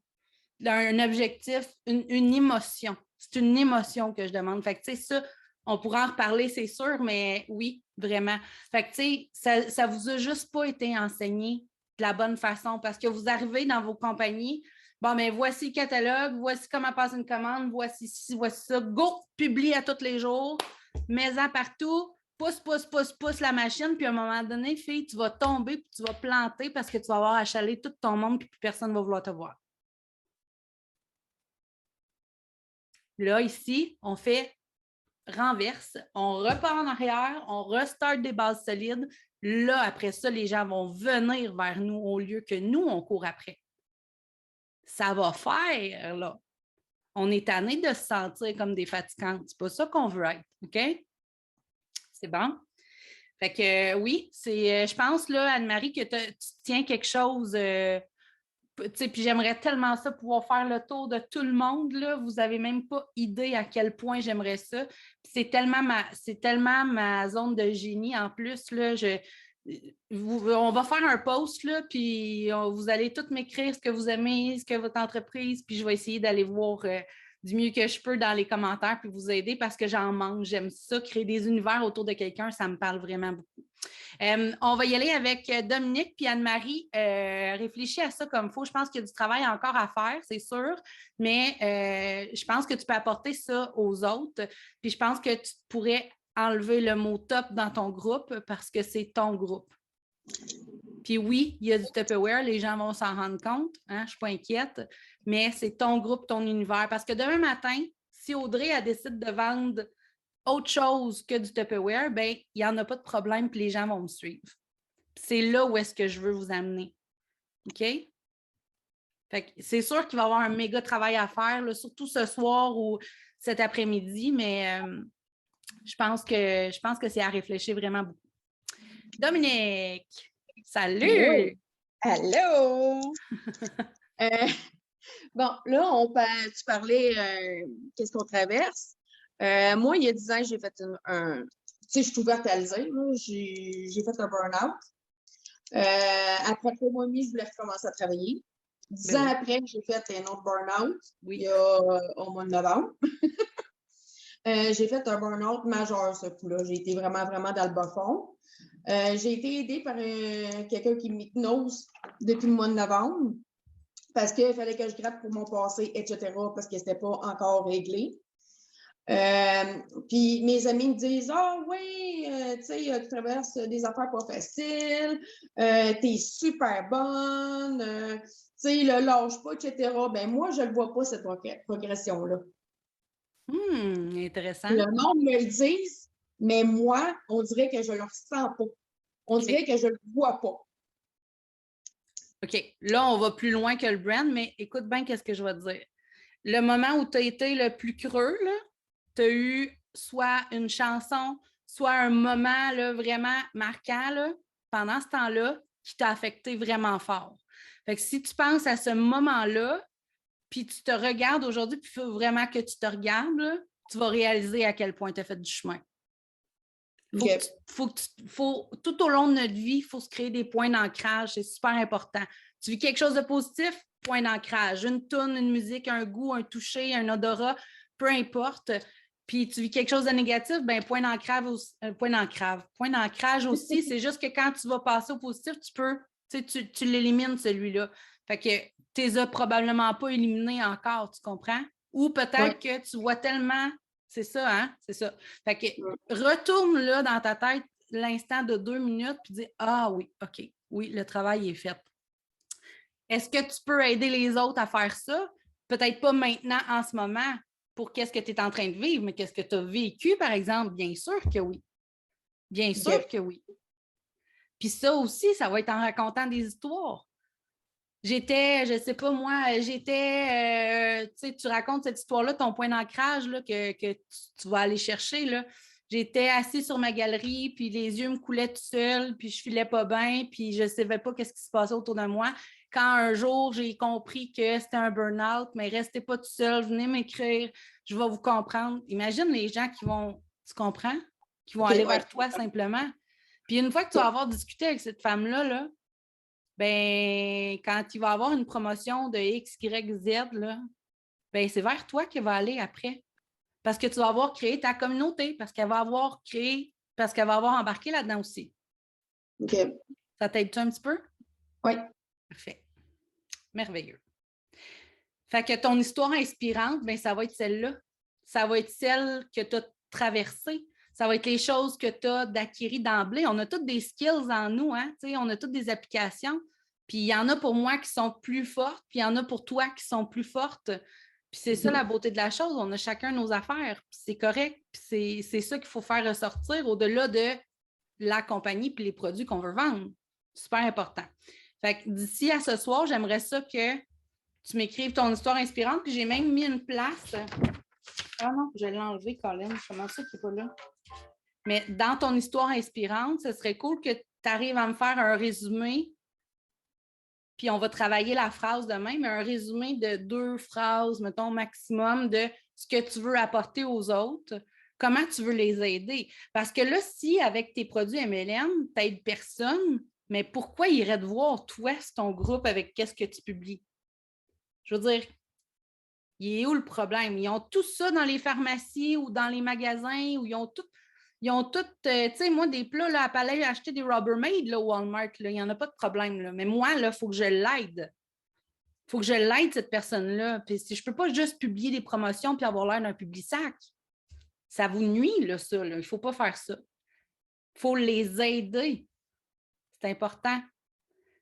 Un objectif, une émotion. C'est une émotion que je demande. Fait que, tu sais, ça, on pourra en reparler, c'est sûr, mais oui, vraiment. Fait que, tu sais, ça vous a juste pas été enseigné de la bonne façon parce que vous arrivez dans vos compagnies, bon, mais voici le catalogue, voici comment passer une commande, voici ci, voici ça. Go, publie à tous les jours, mets-en partout, pousse la machine, puis à un moment donné, fille, tu vas tomber, puis tu vas planter parce que tu vas avoir achalé tout ton monde, puis personne ne va vouloir te voir. Là, ici, on fait renverse, on repart en arrière, on restart des bases solides. Là, après ça, les gens vont venir vers nous au lieu que nous, on court après. Ça va faire, là. On est tanné de se sentir comme des fatigantes. C'est pas ça qu'on veut être, OK? C'est bon? Fait que oui, je pense, là, Anne-Marie, que tu tiens quelque chose... puis j'aimerais tellement ça pouvoir faire le tour de tout le monde, là. Vous n'avez même pas idée à quel point j'aimerais ça. C'est tellement ma zone de génie en plus, là. On va faire un post, là, puis vous allez tous m'écrire ce que vous aimez, ce que votre entreprise, puis je vais essayer d'aller voir du mieux que je peux dans les commentaires puis vous aider parce que j'en manque. J'aime ça, créer des univers autour de quelqu'un, ça me parle vraiment beaucoup. On va y aller avec Dominique puis Anne-Marie. Réfléchis à ça comme il faut. Je pense qu'il y a du travail encore à faire, c'est sûr, mais je pense que tu peux apporter ça aux autres. Puis je pense que tu pourrais enlever le mot « top » dans ton groupe parce que c'est ton groupe. Puis oui, il y a du Tupperware, les gens vont s'en rendre compte, hein, je ne suis pas inquiète, mais c'est ton groupe, ton univers. Parce que demain matin, si Audrey elle décide de vendre autre chose que du Tupperware, bien, il n'y en a pas de problème, puis les gens vont me suivre. C'est là où est-ce que je veux vous amener. OK? Fait que c'est sûr qu'il va y avoir un méga travail à faire, là, surtout ce soir ou cet après-midi, mais je pense que c'est à réfléchir vraiment beaucoup. Dominique! Salut! Allô! Bon, là, tu parlais qu'est-ce qu'on traverse. Moi, il y a 10 ans, j'ai fait tu sais, je suis ouverte à le dire, j'ai fait un burn-out. Après 3 mois et demi, je voulais recommencer à travailler. 10 ans après, j'ai fait un autre burn-out, il y a au mois de novembre. J'ai fait un burn-out majeur, ce coup-là. J'ai été vraiment, vraiment dans le bas fond. J'ai été aidée par quelqu'un qui m'hypnose depuis le mois de novembre parce qu'il fallait que je gratte pour mon passé, etc., parce que ce n'était pas encore réglé. Puis mes amis me disent « Ah oui, tu sais, tu traverses des affaires pas faciles, t'es super bonne, tu sais, lâche pas, etc. » Ben moi, je ne vois pas cette progression-là. Intéressant. Le monde me le dit, mais moi, on dirait que je ne le ressens pas. On dirait que je ne le vois pas. OK. Là, on va plus loin que le brand, mais écoute bien qu'est-ce que je vais te dire. Le moment où tu as été le plus creux, tu as eu soit une chanson, soit un moment là, vraiment marquant là, pendant ce temps-là qui t'a affecté vraiment fort. Fait que si tu penses à ce moment-là, puis tu te regardes aujourd'hui, puis il faut vraiment que tu te regardes, là, tu vas réaliser à quel point tu as fait du chemin. Tout au long de notre vie, il faut se créer des points d'ancrage, c'est super important. Tu vis quelque chose de positif, point d'ancrage. Une toune, une musique, un goût, un toucher, un odorat, peu importe. Puis tu vis quelque chose de négatif, ben point d'ancrage aussi. C'est juste que quand tu vas passer au positif, tu l'élimines celui-là. Fait que tu les as probablement pas éliminés encore, tu comprends? Ou peut-être que tu vois tellement... C'est ça, hein? C'est ça. Fait que retourne là dans ta tête l'instant de 2 minutes puis dis « Ah oui, OK, oui, le travail est fait. » Est-ce que tu peux aider les autres à faire ça? Peut-être pas maintenant, en ce moment, pour qu'est-ce que tu es en train de vivre, mais qu'est-ce que tu as vécu, par exemple? Bien sûr que oui. Bien sûr que oui. Puis ça aussi, ça va être en racontant des histoires. Je sais pas moi, tu racontes cette histoire-là, ton point d'ancrage là, que tu vas aller chercher. Là. J'étais assise sur ma galerie, puis les yeux me coulaient tout seuls, puis je filais pas bien, puis je savais pas qu'est-ce qui se passait autour de moi. Quand un jour, j'ai compris que c'était un burn-out, mais restez pas tout seul, venez m'écrire, je vais vous comprendre. Imagine les gens qui vont, tu comprends? Qui vont aller vers toi simplement. Puis une fois que tu vas avoir discuté avec cette femme-là, là, ben, quand il va avoir une promotion de X, Y, Z, là, ben, c'est vers toi qu'elle va aller après. Parce que tu vas avoir créé ta communauté, parce qu'elle va avoir embarqué là-dedans aussi. OK. Ça t'aide-tu un petit peu? Oui. Parfait. Merveilleux. Fait que ton histoire inspirante, ben, ça va être celle-là. Ça va être celle que tu as traversée. Ça va être les choses que tu as d'acquérir d'emblée. On a toutes des skills en nous, hein? On a toutes des applications. Puis il y en a pour moi qui sont plus fortes, puis il y en a pour toi qui sont plus fortes. Puis c'est ça la beauté de la chose. On a chacun nos affaires. Puis c'est correct. Puis c'est ça qu'il faut faire ressortir au-delà de la compagnie puis les produits qu'on veut vendre. Super important. Fait que d'ici à ce soir, j'aimerais ça que tu m'écrives ton histoire inspirante. Puis j'ai même mis une place. Ah non, je vais l'enlever, Colin. Comment ça qu'il n'est pas là? Mais dans ton histoire inspirante, ce serait cool que tu arrives à me faire un résumé, puis on va travailler la phrase demain, mais un résumé de 2 phrases, mettons, maximum, de ce que tu veux apporter aux autres, comment tu veux les aider. Parce que là, si avec tes produits MLM, tu n'aides personne, mais pourquoi ils iraient te voir, toi, ton groupe, avec qu'est-ce que tu publies? Je veux dire, il est où le problème? Ils ont tout ça dans les pharmacies ou dans les magasins, où ils ont tout, tu sais, moi, des plats, là, à aller acheter des Rubbermaid, là, au Walmart, là, il n'y en a pas de problème, là. Mais moi, là, il faut que je l'aide. Il faut que je l'aide, cette personne-là. Puis si je ne peux pas juste publier des promotions puis avoir l'air d'un Publisac, ça vous nuit, là, ça, là. Il ne faut pas faire ça. Il faut les aider. C'est important.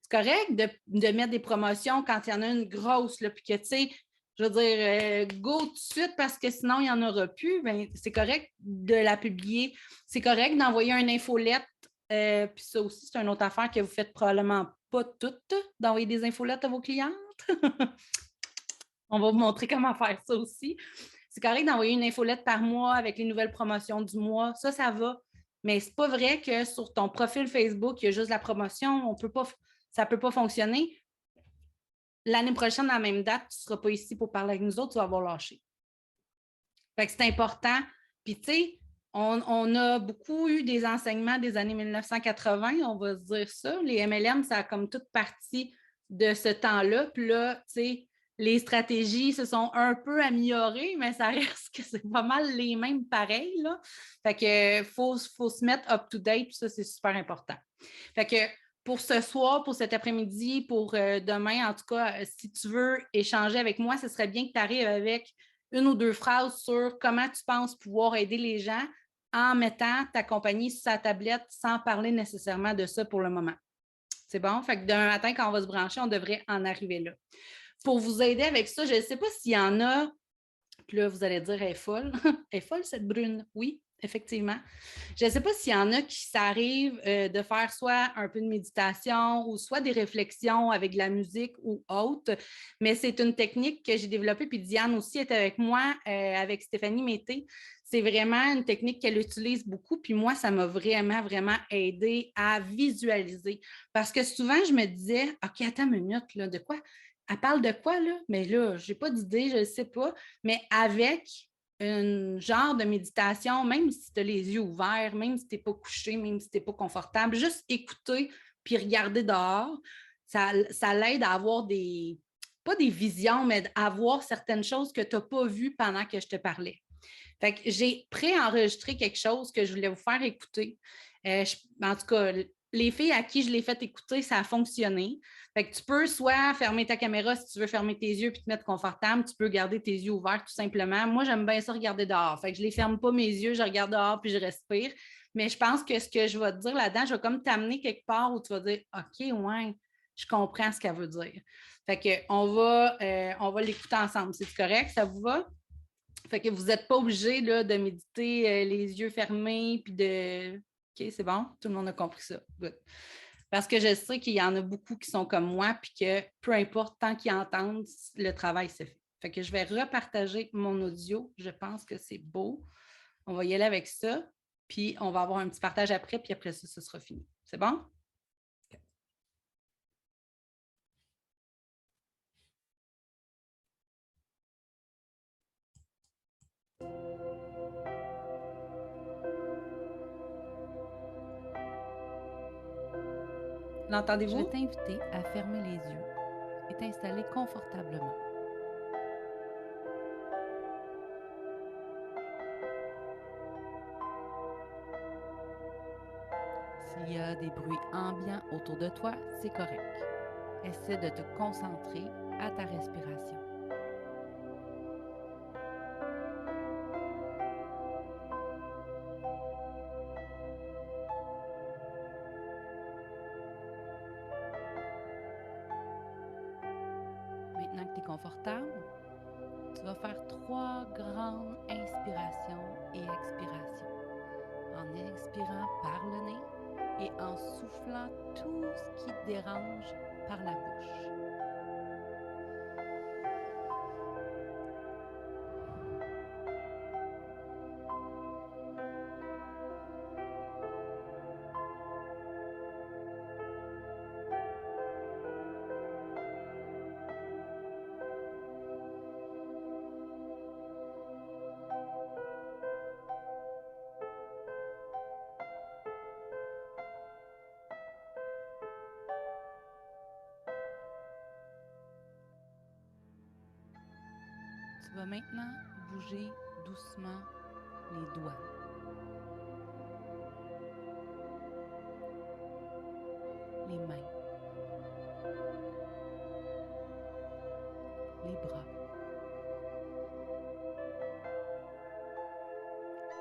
C'est correct de mettre des promotions quand il y en a une grosse, là, puis que, tu sais, je veux dire, go tout de suite parce que sinon, il n'y en aura plus. Ben, c'est correct de la publier. C'est correct d'envoyer une infolette. Puis ça aussi, c'est une autre affaire que vous ne faites probablement pas toutes, d'envoyer des infolettes à vos clientes. On va vous montrer comment faire ça aussi. C'est correct d'envoyer une infolette par mois avec les nouvelles promotions du mois. Ça va. Mais ce n'est pas vrai que sur ton profil Facebook, il y a juste la promotion. Ça ne peut pas fonctionner. L'année prochaine, à la même date, tu ne seras pas ici pour parler avec nous autres, tu vas avoir lâché. Fait que c'est important. Puis, tu sais, on a beaucoup eu des enseignements des années 1980, on va se dire ça. Les MLM, ça a comme toute partie de ce temps-là. Puis là, tu sais, les stratégies se sont un peu améliorées, mais ça reste que c'est pas mal les mêmes pareils, là. Fait que faut se mettre up-to-date, puis ça, c'est super important. Fait que pour ce soir, pour cet après-midi, pour demain, en tout cas, si tu veux échanger avec moi, ce serait bien que tu arrives avec 1 ou 2 phrases sur comment tu penses pouvoir aider les gens en mettant ta compagnie sur sa tablette sans parler nécessairement de ça pour le moment. C'est bon? Fait que demain matin, quand on va se brancher, on devrait en arriver là. Pour vous aider avec ça, je ne sais pas s'il y en a, puis là, vous allez dire, elle est folle. Elle est folle, cette brune. Oui, effectivement. Je ne sais pas s'il y en a qui s'arrivent de faire soit un peu de méditation ou soit des réflexions avec de la musique ou autre, mais c'est une technique que j'ai développée, puis Diane aussi est avec moi, avec Stéphanie Mété. C'est vraiment une technique qu'elle utilise beaucoup, puis moi, ça m'a vraiment, vraiment aidé à visualiser. Parce que souvent, je me disais, OK, attends une minute, là, de quoi? Elle parle de quoi, là? Mais là, je n'ai pas d'idée, je ne sais pas, mais avec un genre de méditation, même si tu as les yeux ouverts, même si tu n'es pas couché, même si tu n'es pas confortable, juste écouter puis regarder dehors, ça l'aide à avoir pas des visions, mais à voir certaines choses que tu n'as pas vues pendant que je te parlais. Fait que j'ai préenregistré quelque chose que je voulais vous faire écouter. En tout cas, les filles à qui je l'ai fait écouter, ça a fonctionné. Fait que tu peux soit fermer ta caméra si tu veux fermer tes yeux et te mettre confortable. Tu peux garder tes yeux ouverts tout simplement. Moi, j'aime bien ça regarder dehors. Fait que je ne les ferme pas mes yeux, je regarde dehors puis je respire. Mais je pense que ce que je vais te dire là-dedans, je vais comme t'amener quelque part où tu vas dire OK, ouais, je comprends ce qu'elle veut dire. Fait qu'on va l'écouter ensemble. C'est correct? Ça vous va? Fait que vous n'êtes pas obligé là, de méditer les yeux fermés puis de. OK, c'est bon? Tout le monde a compris ça. Good. Parce que je sais qu'il y en a beaucoup qui sont comme moi, puis que peu importe, tant qu'ils entendent, le travail se fait. Fait que je vais repartager mon audio. Je pense que c'est beau. On va y aller avec ça, puis on va avoir un petit partage après, puis après ça, ce sera fini. C'est bon? L'entendez-vous? Je vais t'inviter à fermer les yeux et t'installer confortablement. S'il y a des bruits ambiants autour de toi, c'est correct. Essaie de te concentrer à ta respiration. Maintenant que tu es confortable, tu vas faire 3 grandes inspirations et expirations. En expirant par le nez et en soufflant tout ce qui te dérange par la bouche. Tu vas maintenant bouger doucement les doigts. Les mains. Les bras.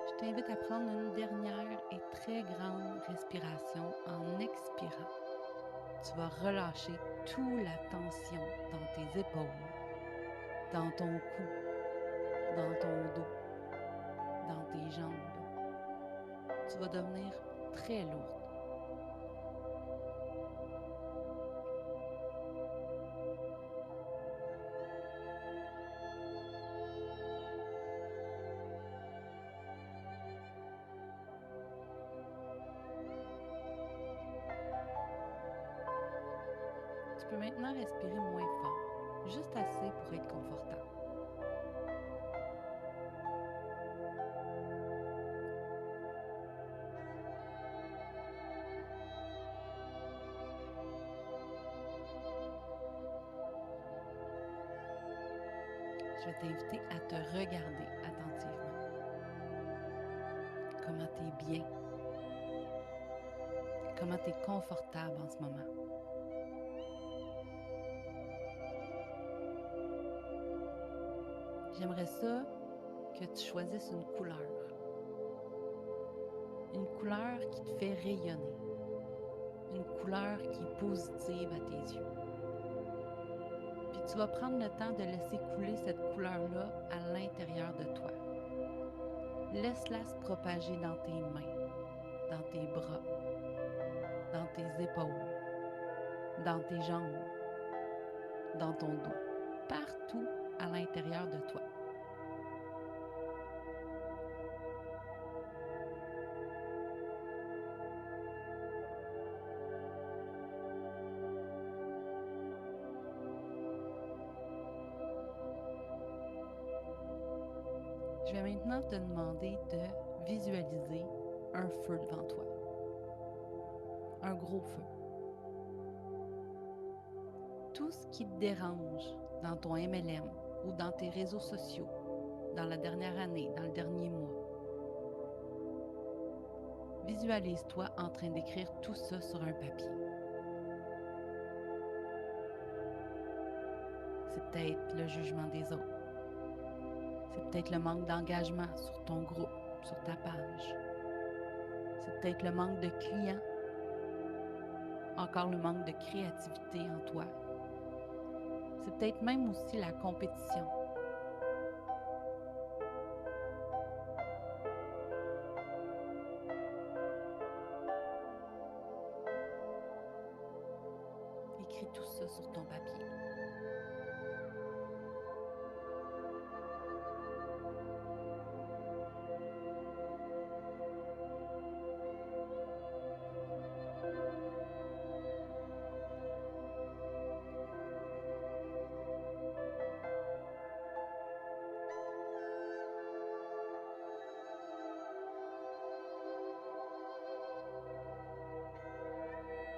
Je t'invite à prendre une dernière et très grande respiration en expirant. Tu vas relâcher toute la tension dans tes épaules, dans ton cou, dans ton dos, dans tes jambes. Tu vas devenir très lourde. Tu peux maintenant respirer moins fort, juste assez pour être confortable. Je vais t'inviter à te regarder attentivement. Comment tu es bien. Comment tu es confortable en ce moment. J'aimerais ça que tu choisisses une couleur. Une couleur qui te fait rayonner. Une couleur qui est positive à tes yeux. Puis tu vas prendre le temps de laisser couler cette couleur-là à l'intérieur de toi. Laisse-la se propager dans tes mains, dans tes bras, dans tes épaules, dans tes jambes, dans ton dos, partout à l'intérieur de toi. Je vais maintenant te demander de visualiser un feu devant toi. Un gros feu. tout ce qui te dérange dans ton MLM ou dans tes réseaux sociaux, dans la dernière année, dans le dernier mois. Visualise-toi en train d'écrire tout ça sur un papier. C'est peut-être le jugement des autres. C'est peut-être le manque d'engagement sur ton groupe, sur ta page. C'est peut-être le manque de clients. Encore le manque de créativité en toi. C'est peut-être même aussi la compétition. Écris tout ça sur ton papier.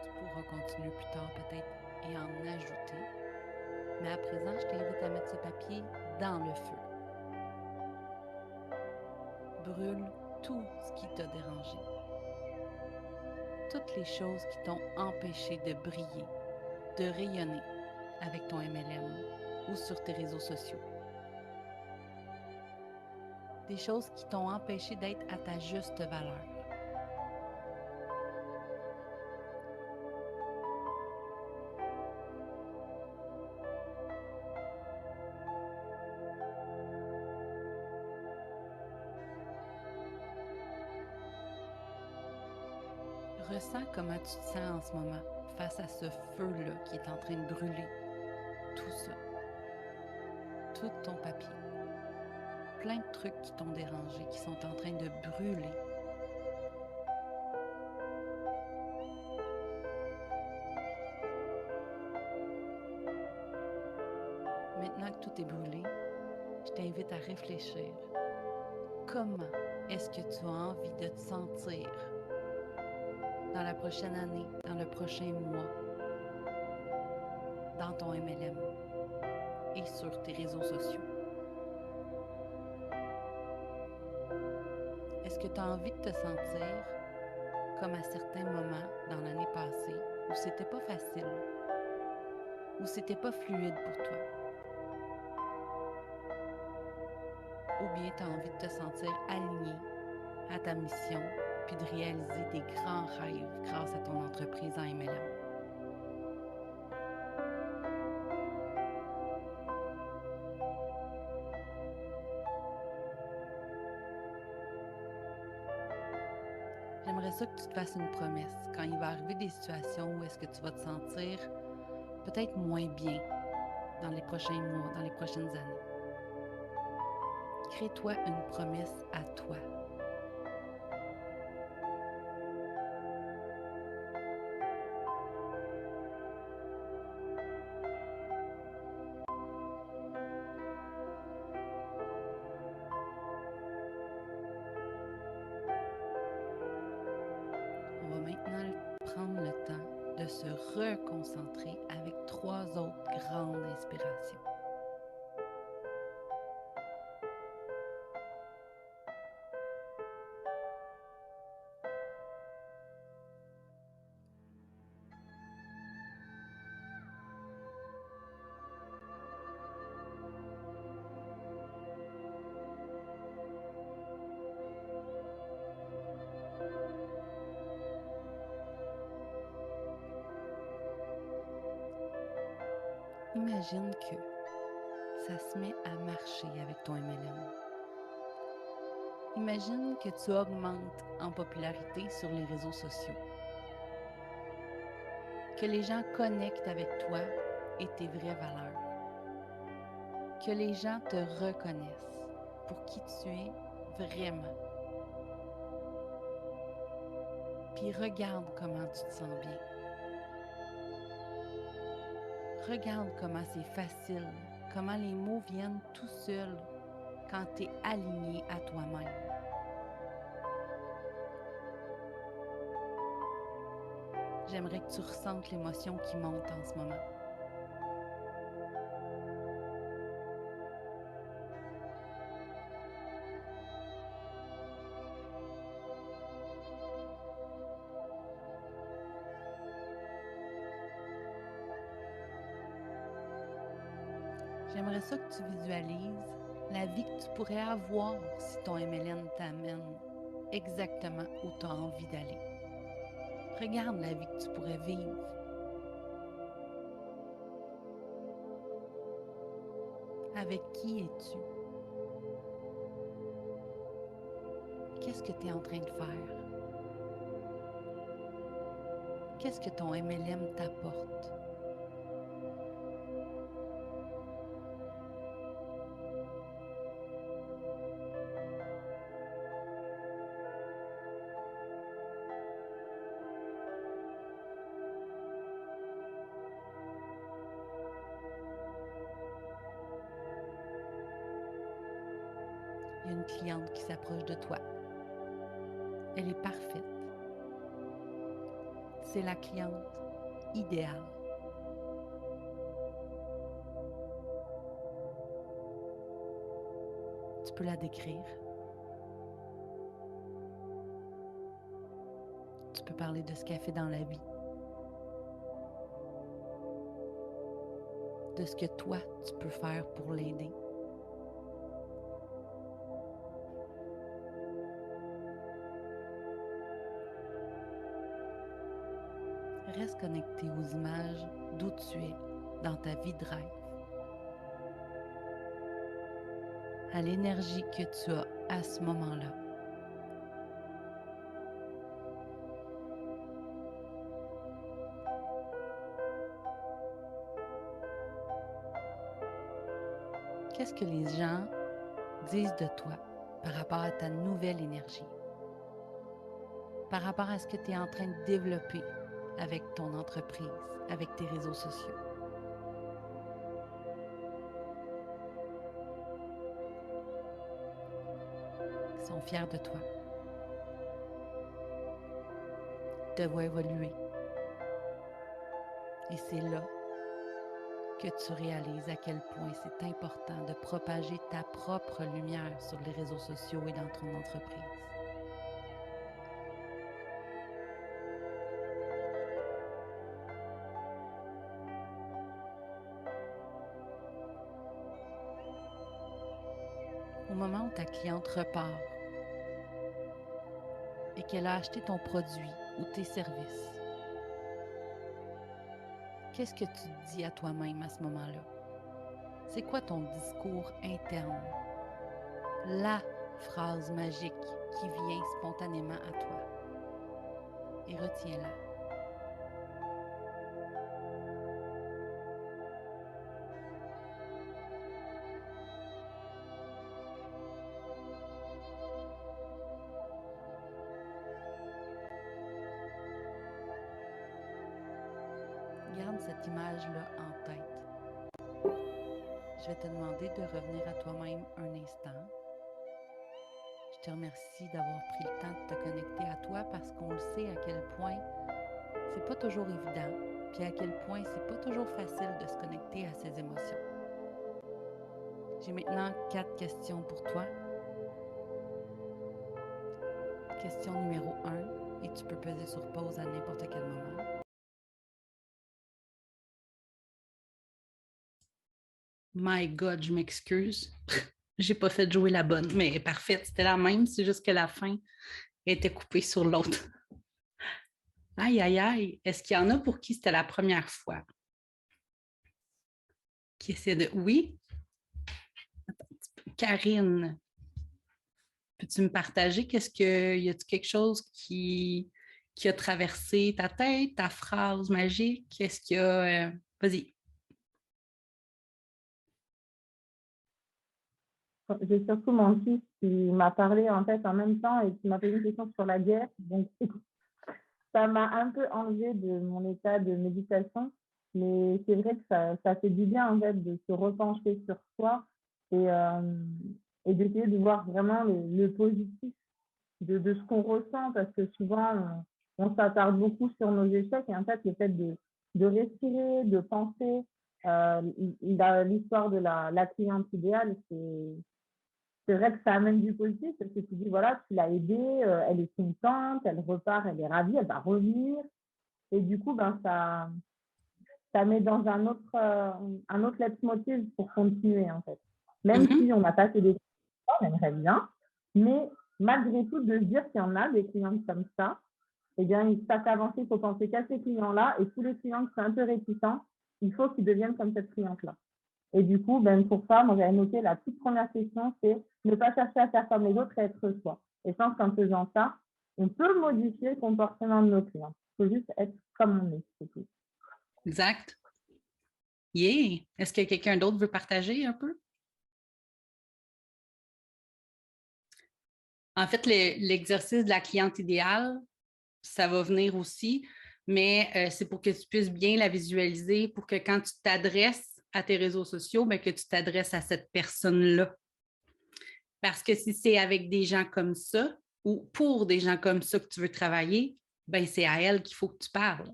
Tu pourras continuer plus tard peut-être et en ajouter. Mais à présent, je t'invite à mettre ce papier dans le feu. Brûle tout ce qui t'a dérangé. Toutes les choses qui t'ont empêché de briller, de rayonner avec ton MLM ou sur tes réseaux sociaux. Des choses qui t'ont empêché d'être à ta juste valeur. Ressens comment tu te sens en ce moment face à ce feu-là qui est en train de brûler. Tout ça. Tout ton papier. Plein de trucs qui t'ont dérangé, qui sont en train de brûler. Maintenant que tout est brûlé, je t'invite à réfléchir. Comment est-ce que tu as envie de te sentir dans la prochaine année, dans le prochain mois, dans ton MLM et sur tes réseaux sociaux? Est-ce que tu as envie de te sentir comme à certains moments dans l'année passée où c'était pas facile, où c'était pas fluide pour toi? Ou bien tu as envie de te sentir aligné à ta mission puis de réaliser des grands rêves grâce à ton entreprise en MLM? J'aimerais ça que tu te fasses une promesse quand il va arriver des situations où est-ce que tu vas te sentir peut-être moins bien dans les prochains mois, dans les prochaines années. Crée-toi une promesse à toi. On va maintenant prendre le temps de se reconcentrer avec 3 autres grandes inspirations. Imagine que ça se met à marcher avec ton MLM. Imagine que tu augmentes en popularité sur les réseaux sociaux. Que les gens connectent avec toi et tes vraies valeurs. Que les gens te reconnaissent pour qui tu es vraiment. Puis regarde comment tu te sens bien. Regarde comment c'est facile, comment les mots viennent tout seuls quand tu es aligné à toi-même. J'aimerais que tu ressentes l'émotion qui monte en ce moment. J'aimerais ça que tu visualises la vie que tu pourrais avoir si ton MLM t'amène exactement où tu as envie d'aller. Regarde la vie que tu pourrais vivre. Avec qui es-tu? Qu'est-ce que tu es en train de faire? Qu'est-ce que ton MLM t'apporte? Il y a une cliente qui s'approche de toi. Elle est parfaite. C'est la cliente idéale. Tu peux la décrire. Tu peux parler de ce qu'elle fait dans la vie. De ce que toi, tu peux faire pour l'aider. Reste connecté aux images d'où tu es dans ta vie de rêve, à l'énergie que tu as à ce moment-là. Qu'est-ce que les gens disent de toi par rapport à ta nouvelle énergie, par rapport à ce que tu es en train de développer avec ton entreprise, avec tes réseaux sociaux? Ils sont fiers de toi. Ils te voient évoluer. Et c'est là que tu réalises à quel point c'est important de propager ta propre lumière sur les réseaux sociaux et dans ton entreprise. Au moment où ta cliente repart et qu'elle a acheté ton produit ou tes services, qu'est-ce que tu te dis à toi-même à ce moment-là? C'est quoi ton discours interne? La phrase magique qui vient spontanément à toi. Et retiens-la. Garde cette image-là en tête. Je vais te demander de revenir à toi-même un instant. Je te remercie d'avoir pris le temps de te connecter à toi parce qu'on le sait à quel point c'est pas toujours évident, puis à quel point c'est pas toujours facile de se connecter à ses émotions. J'ai maintenant 4 questions pour toi. Question numéro 1, et tu peux peser sur pause à n'importe quel moment. My God, je m'excuse. J'ai pas fait jouer la bonne, mais parfaite, c'était la même, c'est juste que la fin était coupée sur l'autre. Aïe, aïe, aïe. Est-ce qu'il y en a pour qui c'était la première fois? Qui essaie de... Oui? Attends un petit peu. Karine, peux-tu me partager? Y a-t-il quelque chose qui a traversé ta tête, ta phrase magique? Qu'est-ce qu'il y a... Vas-y. J'ai surtout mon fils qui m'a parlé en fait en même temps et qui m'a posé une question sur la guerre. Donc, ça m'a un peu enlevé de mon état de méditation. Mais c'est vrai que ça fait du bien en fait de se repencher sur soi et d'essayer de voir vraiment le positif de ce qu'on ressent parce que souvent on s'attarde beaucoup sur nos échecs et en fait le fait de respirer, de penser, l'histoire de la cliente idéale, c'est vrai que ça amène du positif parce que tu dis voilà, tu l'as aidée, elle est contente, elle repart, elle est ravie, elle va revenir et du coup ben ça met dans un autre leitmotiv pour continuer, en fait. Même si on n'a pas fait des clients, on aimerait bien, mais malgré tout, de se dire qu'il y en a des clients comme ça, eh bien, ça fait avancer, il faut penser qu'à ces clients-là, et tous les clients qui sont un peu réticents, il faut qu'ils deviennent comme cette cliente-là. Et du coup, pour ça, moi, j'avais noté la toute première question, c'est ne pas chercher à faire comme les autres et être soi. Et je pense qu'en faisant ça, on peut modifier le comportement de nos clients. Il faut juste être comme on est, c'est tout. Exact. Yeah! Est-ce que quelqu'un d'autre veut partager un peu? En fait, l'exercice de la cliente idéale, ça va venir aussi, mais c'est pour que tu puisses bien la visualiser, pour que quand tu t'adresses à tes réseaux sociaux, que tu t'adresses à cette personne-là. Parce que si c'est avec des gens comme ça ou pour des gens comme ça que tu veux travailler, c'est à elle qu'il faut que tu parles.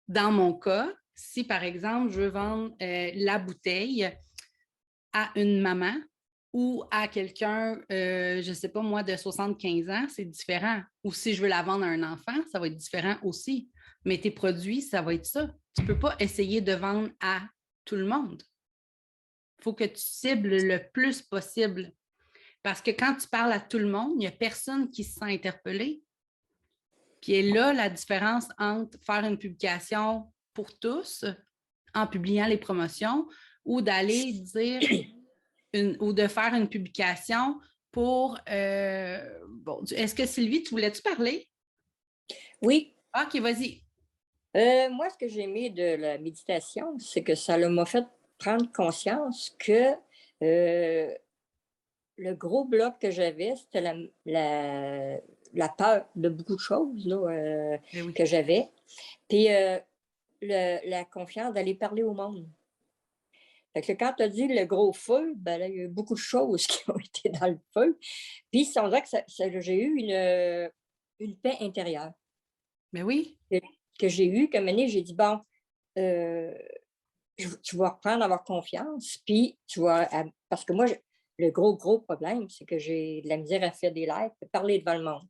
Dans mon cas, si par exemple, je veux vendre la bouteille à une maman ou à quelqu'un, je ne sais pas moi, de 75 ans, c'est différent. Ou si je veux la vendre à un enfant, ça va être différent aussi. Mais tes produits, ça va être ça. Tu ne peux pas essayer de vendre à tout le monde. Il faut que tu cibles le plus possible. Parce que quand tu parles à tout le monde, il n'y a personne qui se sent interpellé. Puis est là la différence entre faire une publication pour tous en publiant les promotions ou d'aller dire ou de faire une publication pour... est-ce que Sylvie, tu voulais-tu parler? Oui. OK, vas-y. Moi, ce que j'ai aimé de la méditation, c'est que ça m'a fait prendre conscience que le gros bloc que j'avais, c'était la peur de beaucoup de choses là, que j'avais. Puis la confiance d'aller parler au monde. Fait que quand tu as dit le gros feu, là, il y a eu beaucoup de choses qui ont été dans le feu. Puis on dirait que j'ai eu une paix intérieure. Mais oui. Que j'ai eue, comme année, j'ai dit, bon, tu vas reprendre à avoir confiance, puis tu vas... Parce que moi, le gros problème, c'est que j'ai de la misère à faire des lives, à parler devant le monde.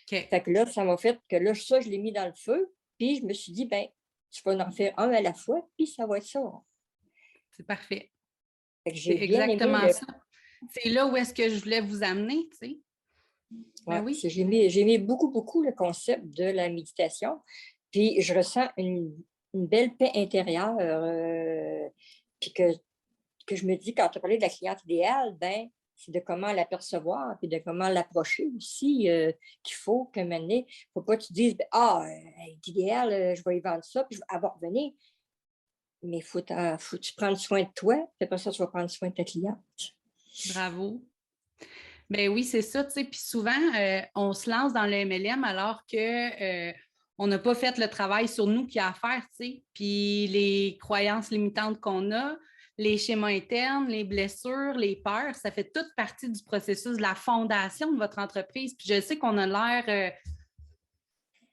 Okay. Fait que là, ça m'a fait que là, ça, je l'ai mis dans le feu, puis je me suis dit, tu vas en faire un à la fois, puis ça va être ça. C'est parfait. C'est exactement ça. C'est là où est-ce que je voulais vous amener, tu sais. Ouais, oui. J'ai aimé beaucoup le concept de la méditation, puis je ressens une belle paix intérieure, puis que je me dis, quand tu as parlé de la cliente idéale, c'est de comment l'apercevoir, puis de comment l'approcher aussi, qu'il faut qu'à un moment donné, il ne faut pas que tu dises, elle est idéale, je vais y vendre ça, puis elle va revenir. Mais il faut que tu prennes soin de toi, puis après ça, tu vas prendre soin de ta cliente. Bravo. Ben oui, c'est ça, tu sais. Puis souvent, on se lance dans le MLM alors que on n'a pas fait le travail sur nous qu'il y a à faire, tu sais. Puis les croyances limitantes qu'on a, les schémas internes, les blessures, les peurs, ça fait toute partie du processus de la fondation de votre entreprise. Puis je sais qu'on a l'air...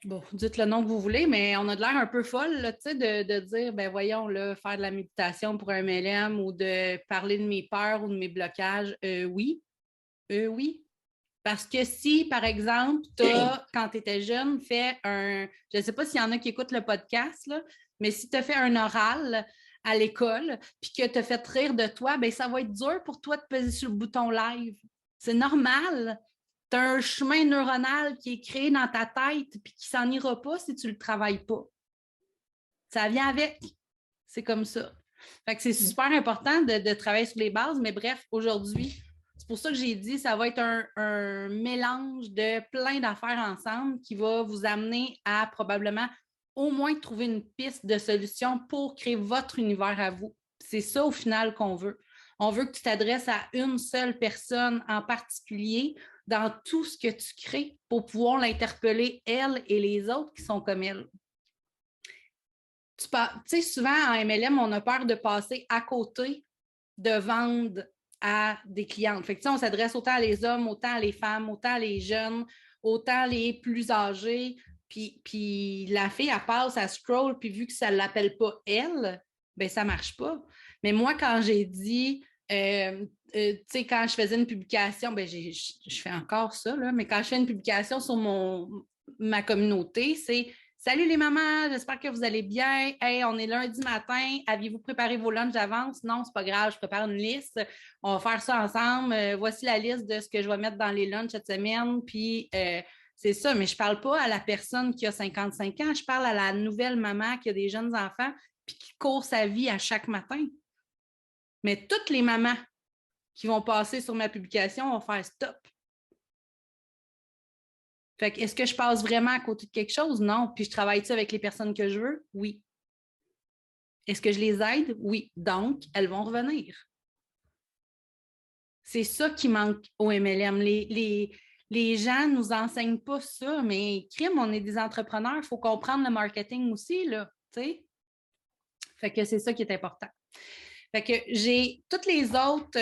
bon, dites le nom que vous voulez, mais on a de l'air un peu folle, là, de dire, voyons, là, faire de la méditation pour un MLM ou de parler de mes peurs ou de mes blocages. Oui. Parce que si, par exemple, quand tu étais jeune, fait un... Je ne sais pas s'il y en a qui écoutent le podcast, là, mais si tu as fait un oral à l'école puis que tu as fait rire de toi, ça va être dur pour toi de peser sur le bouton live. C'est normal. Tu as un chemin neuronal qui est créé dans ta tête puis qui s'en ira pas si tu ne le travailles pas. Ça vient avec. C'est comme ça. Fait que c'est super important de travailler sur les bases, mais bref, aujourd'hui, c'est pour ça que j'ai dit ça va être un mélange de plein d'affaires ensemble qui va vous amener à probablement au moins trouver une piste de solution pour créer votre univers à vous. C'est ça au final qu'on veut. On veut que tu t'adresses à une seule personne en particulier dans tout ce que tu crées pour pouvoir l'interpeller, elle et les autres qui sont comme elle. Tu sais, souvent en MLM, on a peur de passer à côté de vendre à des clientes. Fait que, on s'adresse autant à les hommes, autant à les femmes, autant à les jeunes, autant les plus âgés. Puis la fille, elle passe, elle scroll, puis vu que ça ne l'appelle pas elle, ça ne marche pas. Mais moi, quand j'ai dit, tu sais, quand je faisais une publication, je fais encore ça, là, mais quand je fais une publication sur ma communauté, c'est Salut les mamans, j'espère que vous allez bien. Hey, on est lundi matin. Aviez-vous préparé vos lunchs d'avance? Non, c'est pas grave, je prépare une liste. On va faire ça ensemble. Voici la liste de ce que je vais mettre dans les lunchs cette semaine. Puis c'est ça, mais je parle pas à la personne qui a 55 ans, je parle à la nouvelle maman qui a des jeunes enfants puis qui court sa vie à chaque matin. Mais toutes les mamans qui vont passer sur ma publication vont faire stop. Fait que, est-ce que je passe vraiment à côté de quelque chose? Non. Puis je travaille-tu avec les personnes que je veux? Oui. Est-ce que je les aide? Oui. Donc, elles vont revenir. C'est ça qui manque au MLM. Les gens ne nous enseignent pas ça, mais crime, on est des entrepreneurs, il faut comprendre le marketing aussi, là, tu sais. Fait que c'est ça qui est important. Fait que j'ai toutes les autres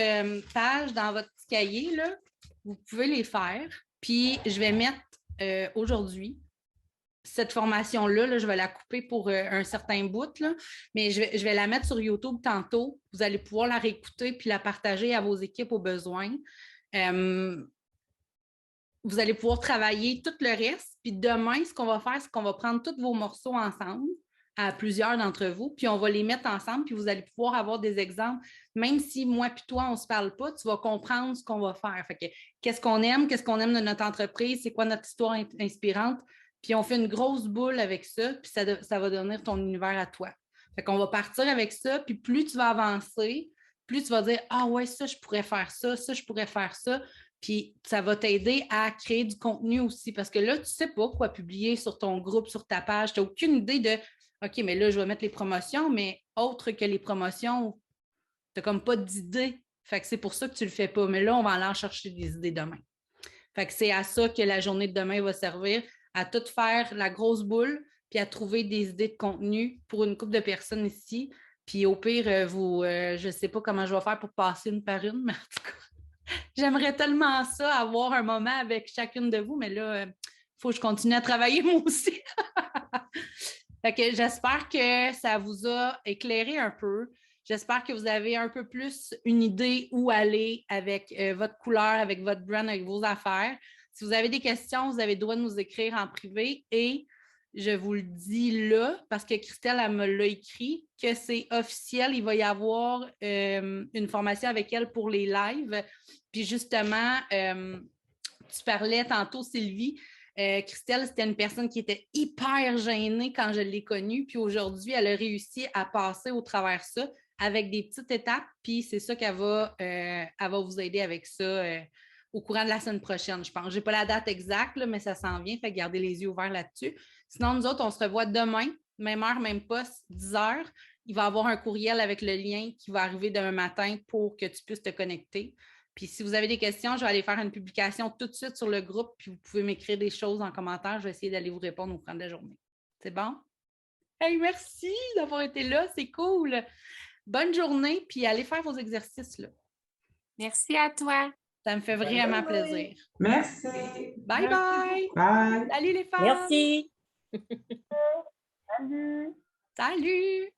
pages dans votre petit cahier, là. Vous pouvez les faire. Puis je vais mettre aujourd'hui cette formation-là, là, je vais la couper pour un certain bout, là, mais je vais la mettre sur YouTube tantôt. Vous allez pouvoir la réécouter puis la partager à vos équipes au besoin. Vous allez pouvoir travailler tout le reste. Puis demain, ce qu'on va faire, c'est qu'on va prendre tous vos morceaux ensemble, à plusieurs d'entre vous, puis on va les mettre ensemble, puis vous allez pouvoir avoir des exemples. Même si moi puis toi, on ne se parle pas, tu vas comprendre ce qu'on va faire. Fait que, qu'est-ce qu'on aime de notre entreprise, c'est quoi notre histoire inspirante, puis on fait une grosse boule avec ça, puis ça va devenir ton univers à toi. Fait qu'on va partir avec ça, puis plus tu vas avancer, plus tu vas dire « Ah ouais, ça, je pourrais faire ça, ça, je pourrais faire ça », puis ça va t'aider à créer du contenu aussi, parce que là, tu ne sais pas quoi publier sur ton groupe, sur ta page, tu n'as aucune idée de OK, mais là, je vais mettre les promotions, mais autre que les promotions, tu n'as comme pas d'idée. Fait que c'est pour ça que tu ne le fais pas. Mais là, on va aller en chercher des idées demain. Fait que c'est à ça que la journée de demain va servir, à tout faire la grosse boule, puis à trouver des idées de contenu pour une couple de personnes ici. Puis au pire, je ne sais pas comment je vais faire pour passer une par une, mais en tout cas, j'aimerais tellement ça, avoir un moment avec chacune de vous, mais là, il faut que je continue à travailler moi aussi. Fait que j'espère que ça vous a éclairé un peu. J'espère que vous avez un peu plus une idée où aller avec votre couleur, avec votre brand, avec vos affaires. Si vous avez des questions, vous avez le droit de nous écrire en privé et je vous le dis là, parce que Christelle, elle me l'a écrit, que c'est officiel, il va y avoir une formation avec elle pour les lives. Puis justement, tu parlais tantôt, Sylvie, Christelle, c'était une personne qui était hyper gênée quand je l'ai connue, puis aujourd'hui, elle a réussi à passer au travers de ça avec des petites étapes, puis c'est ça elle va vous aider avec ça au courant de la semaine prochaine, je pense. Je n'ai pas la date exacte, là, mais ça s'en vient, fait garder les yeux ouverts là-dessus. Sinon, nous autres, on se revoit demain, même heure, même poste, 10 heures. Il va y avoir un courriel avec le lien qui va arriver demain matin pour que tu puisses te connecter. Puis si vous avez des questions, je vais aller faire une publication tout de suite sur le groupe, puis vous pouvez m'écrire des choses en commentaire. Je vais essayer d'aller vous répondre au cours de la journée. C'est bon? Hey, merci d'avoir été là, c'est cool. Bonne journée, puis allez faire vos exercices là. Merci à toi. Ça me fait vraiment plaisir. Merci. Bye bye. Bye. Salut les femmes. Merci. Salut. Salut.